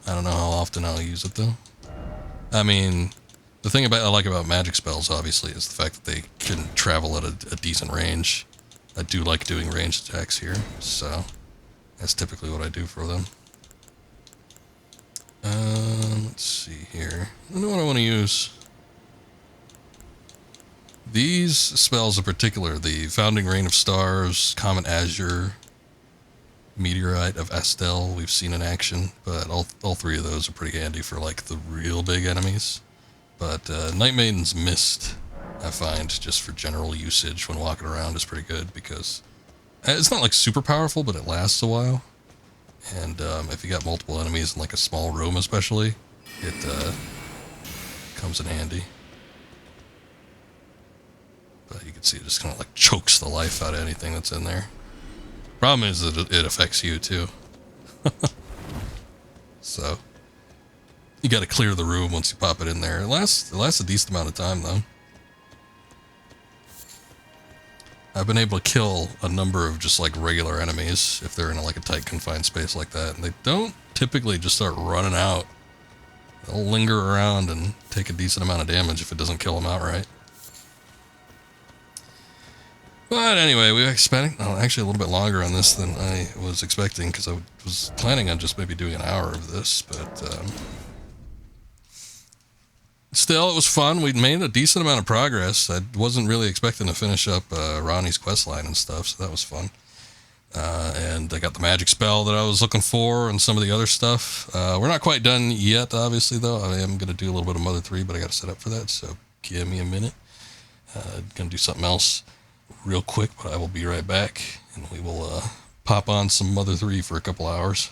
I don't know how often I'll use it though. I mean, the thing I like about magic spells obviously is the fact that they can travel at a decent range. I do like doing ranged attacks here, so that's typically what I do for them. Let's see here. I know what I want to use. These spells in particular, the Founding Rain of Stars, Comet Azure, Meteorite of Astel, we've seen in action, but all three of those are pretty handy for like the real big enemies. But Night Maiden's Mist, I find, just for general usage when walking around is pretty good because it's not like super powerful, but it lasts a while. And if you got multiple enemies in like a small room especially, it comes in handy. But you can see it just kind of like chokes the life out of anything that's in there. Problem is that it affects you too. So you got to clear the room once you pop it in there. It lasts a decent amount of time though. I've been able to kill a number of just like regular enemies if they're in like a tight confined space like that, and they don't typically just start running out. They'll linger around and take a decent amount of damage if it doesn't kill them outright. But anyway, we spent actually a little bit longer on this than I was expecting, because I was planning on just maybe doing an hour of this, but still, it was fun. We'd made a decent amount of progress. I wasn't really expecting to finish up Ronnie's questline and stuff, so that was fun. And I got the magic spell that I was looking for and some of the other stuff. We're not quite done yet, obviously, though. I am going to do a little bit of Mother 3, but I got to set up for that, so give me a minute. Going to do something else real quick, but I will be right back, and we will pop on some Mother 3 for a couple hours.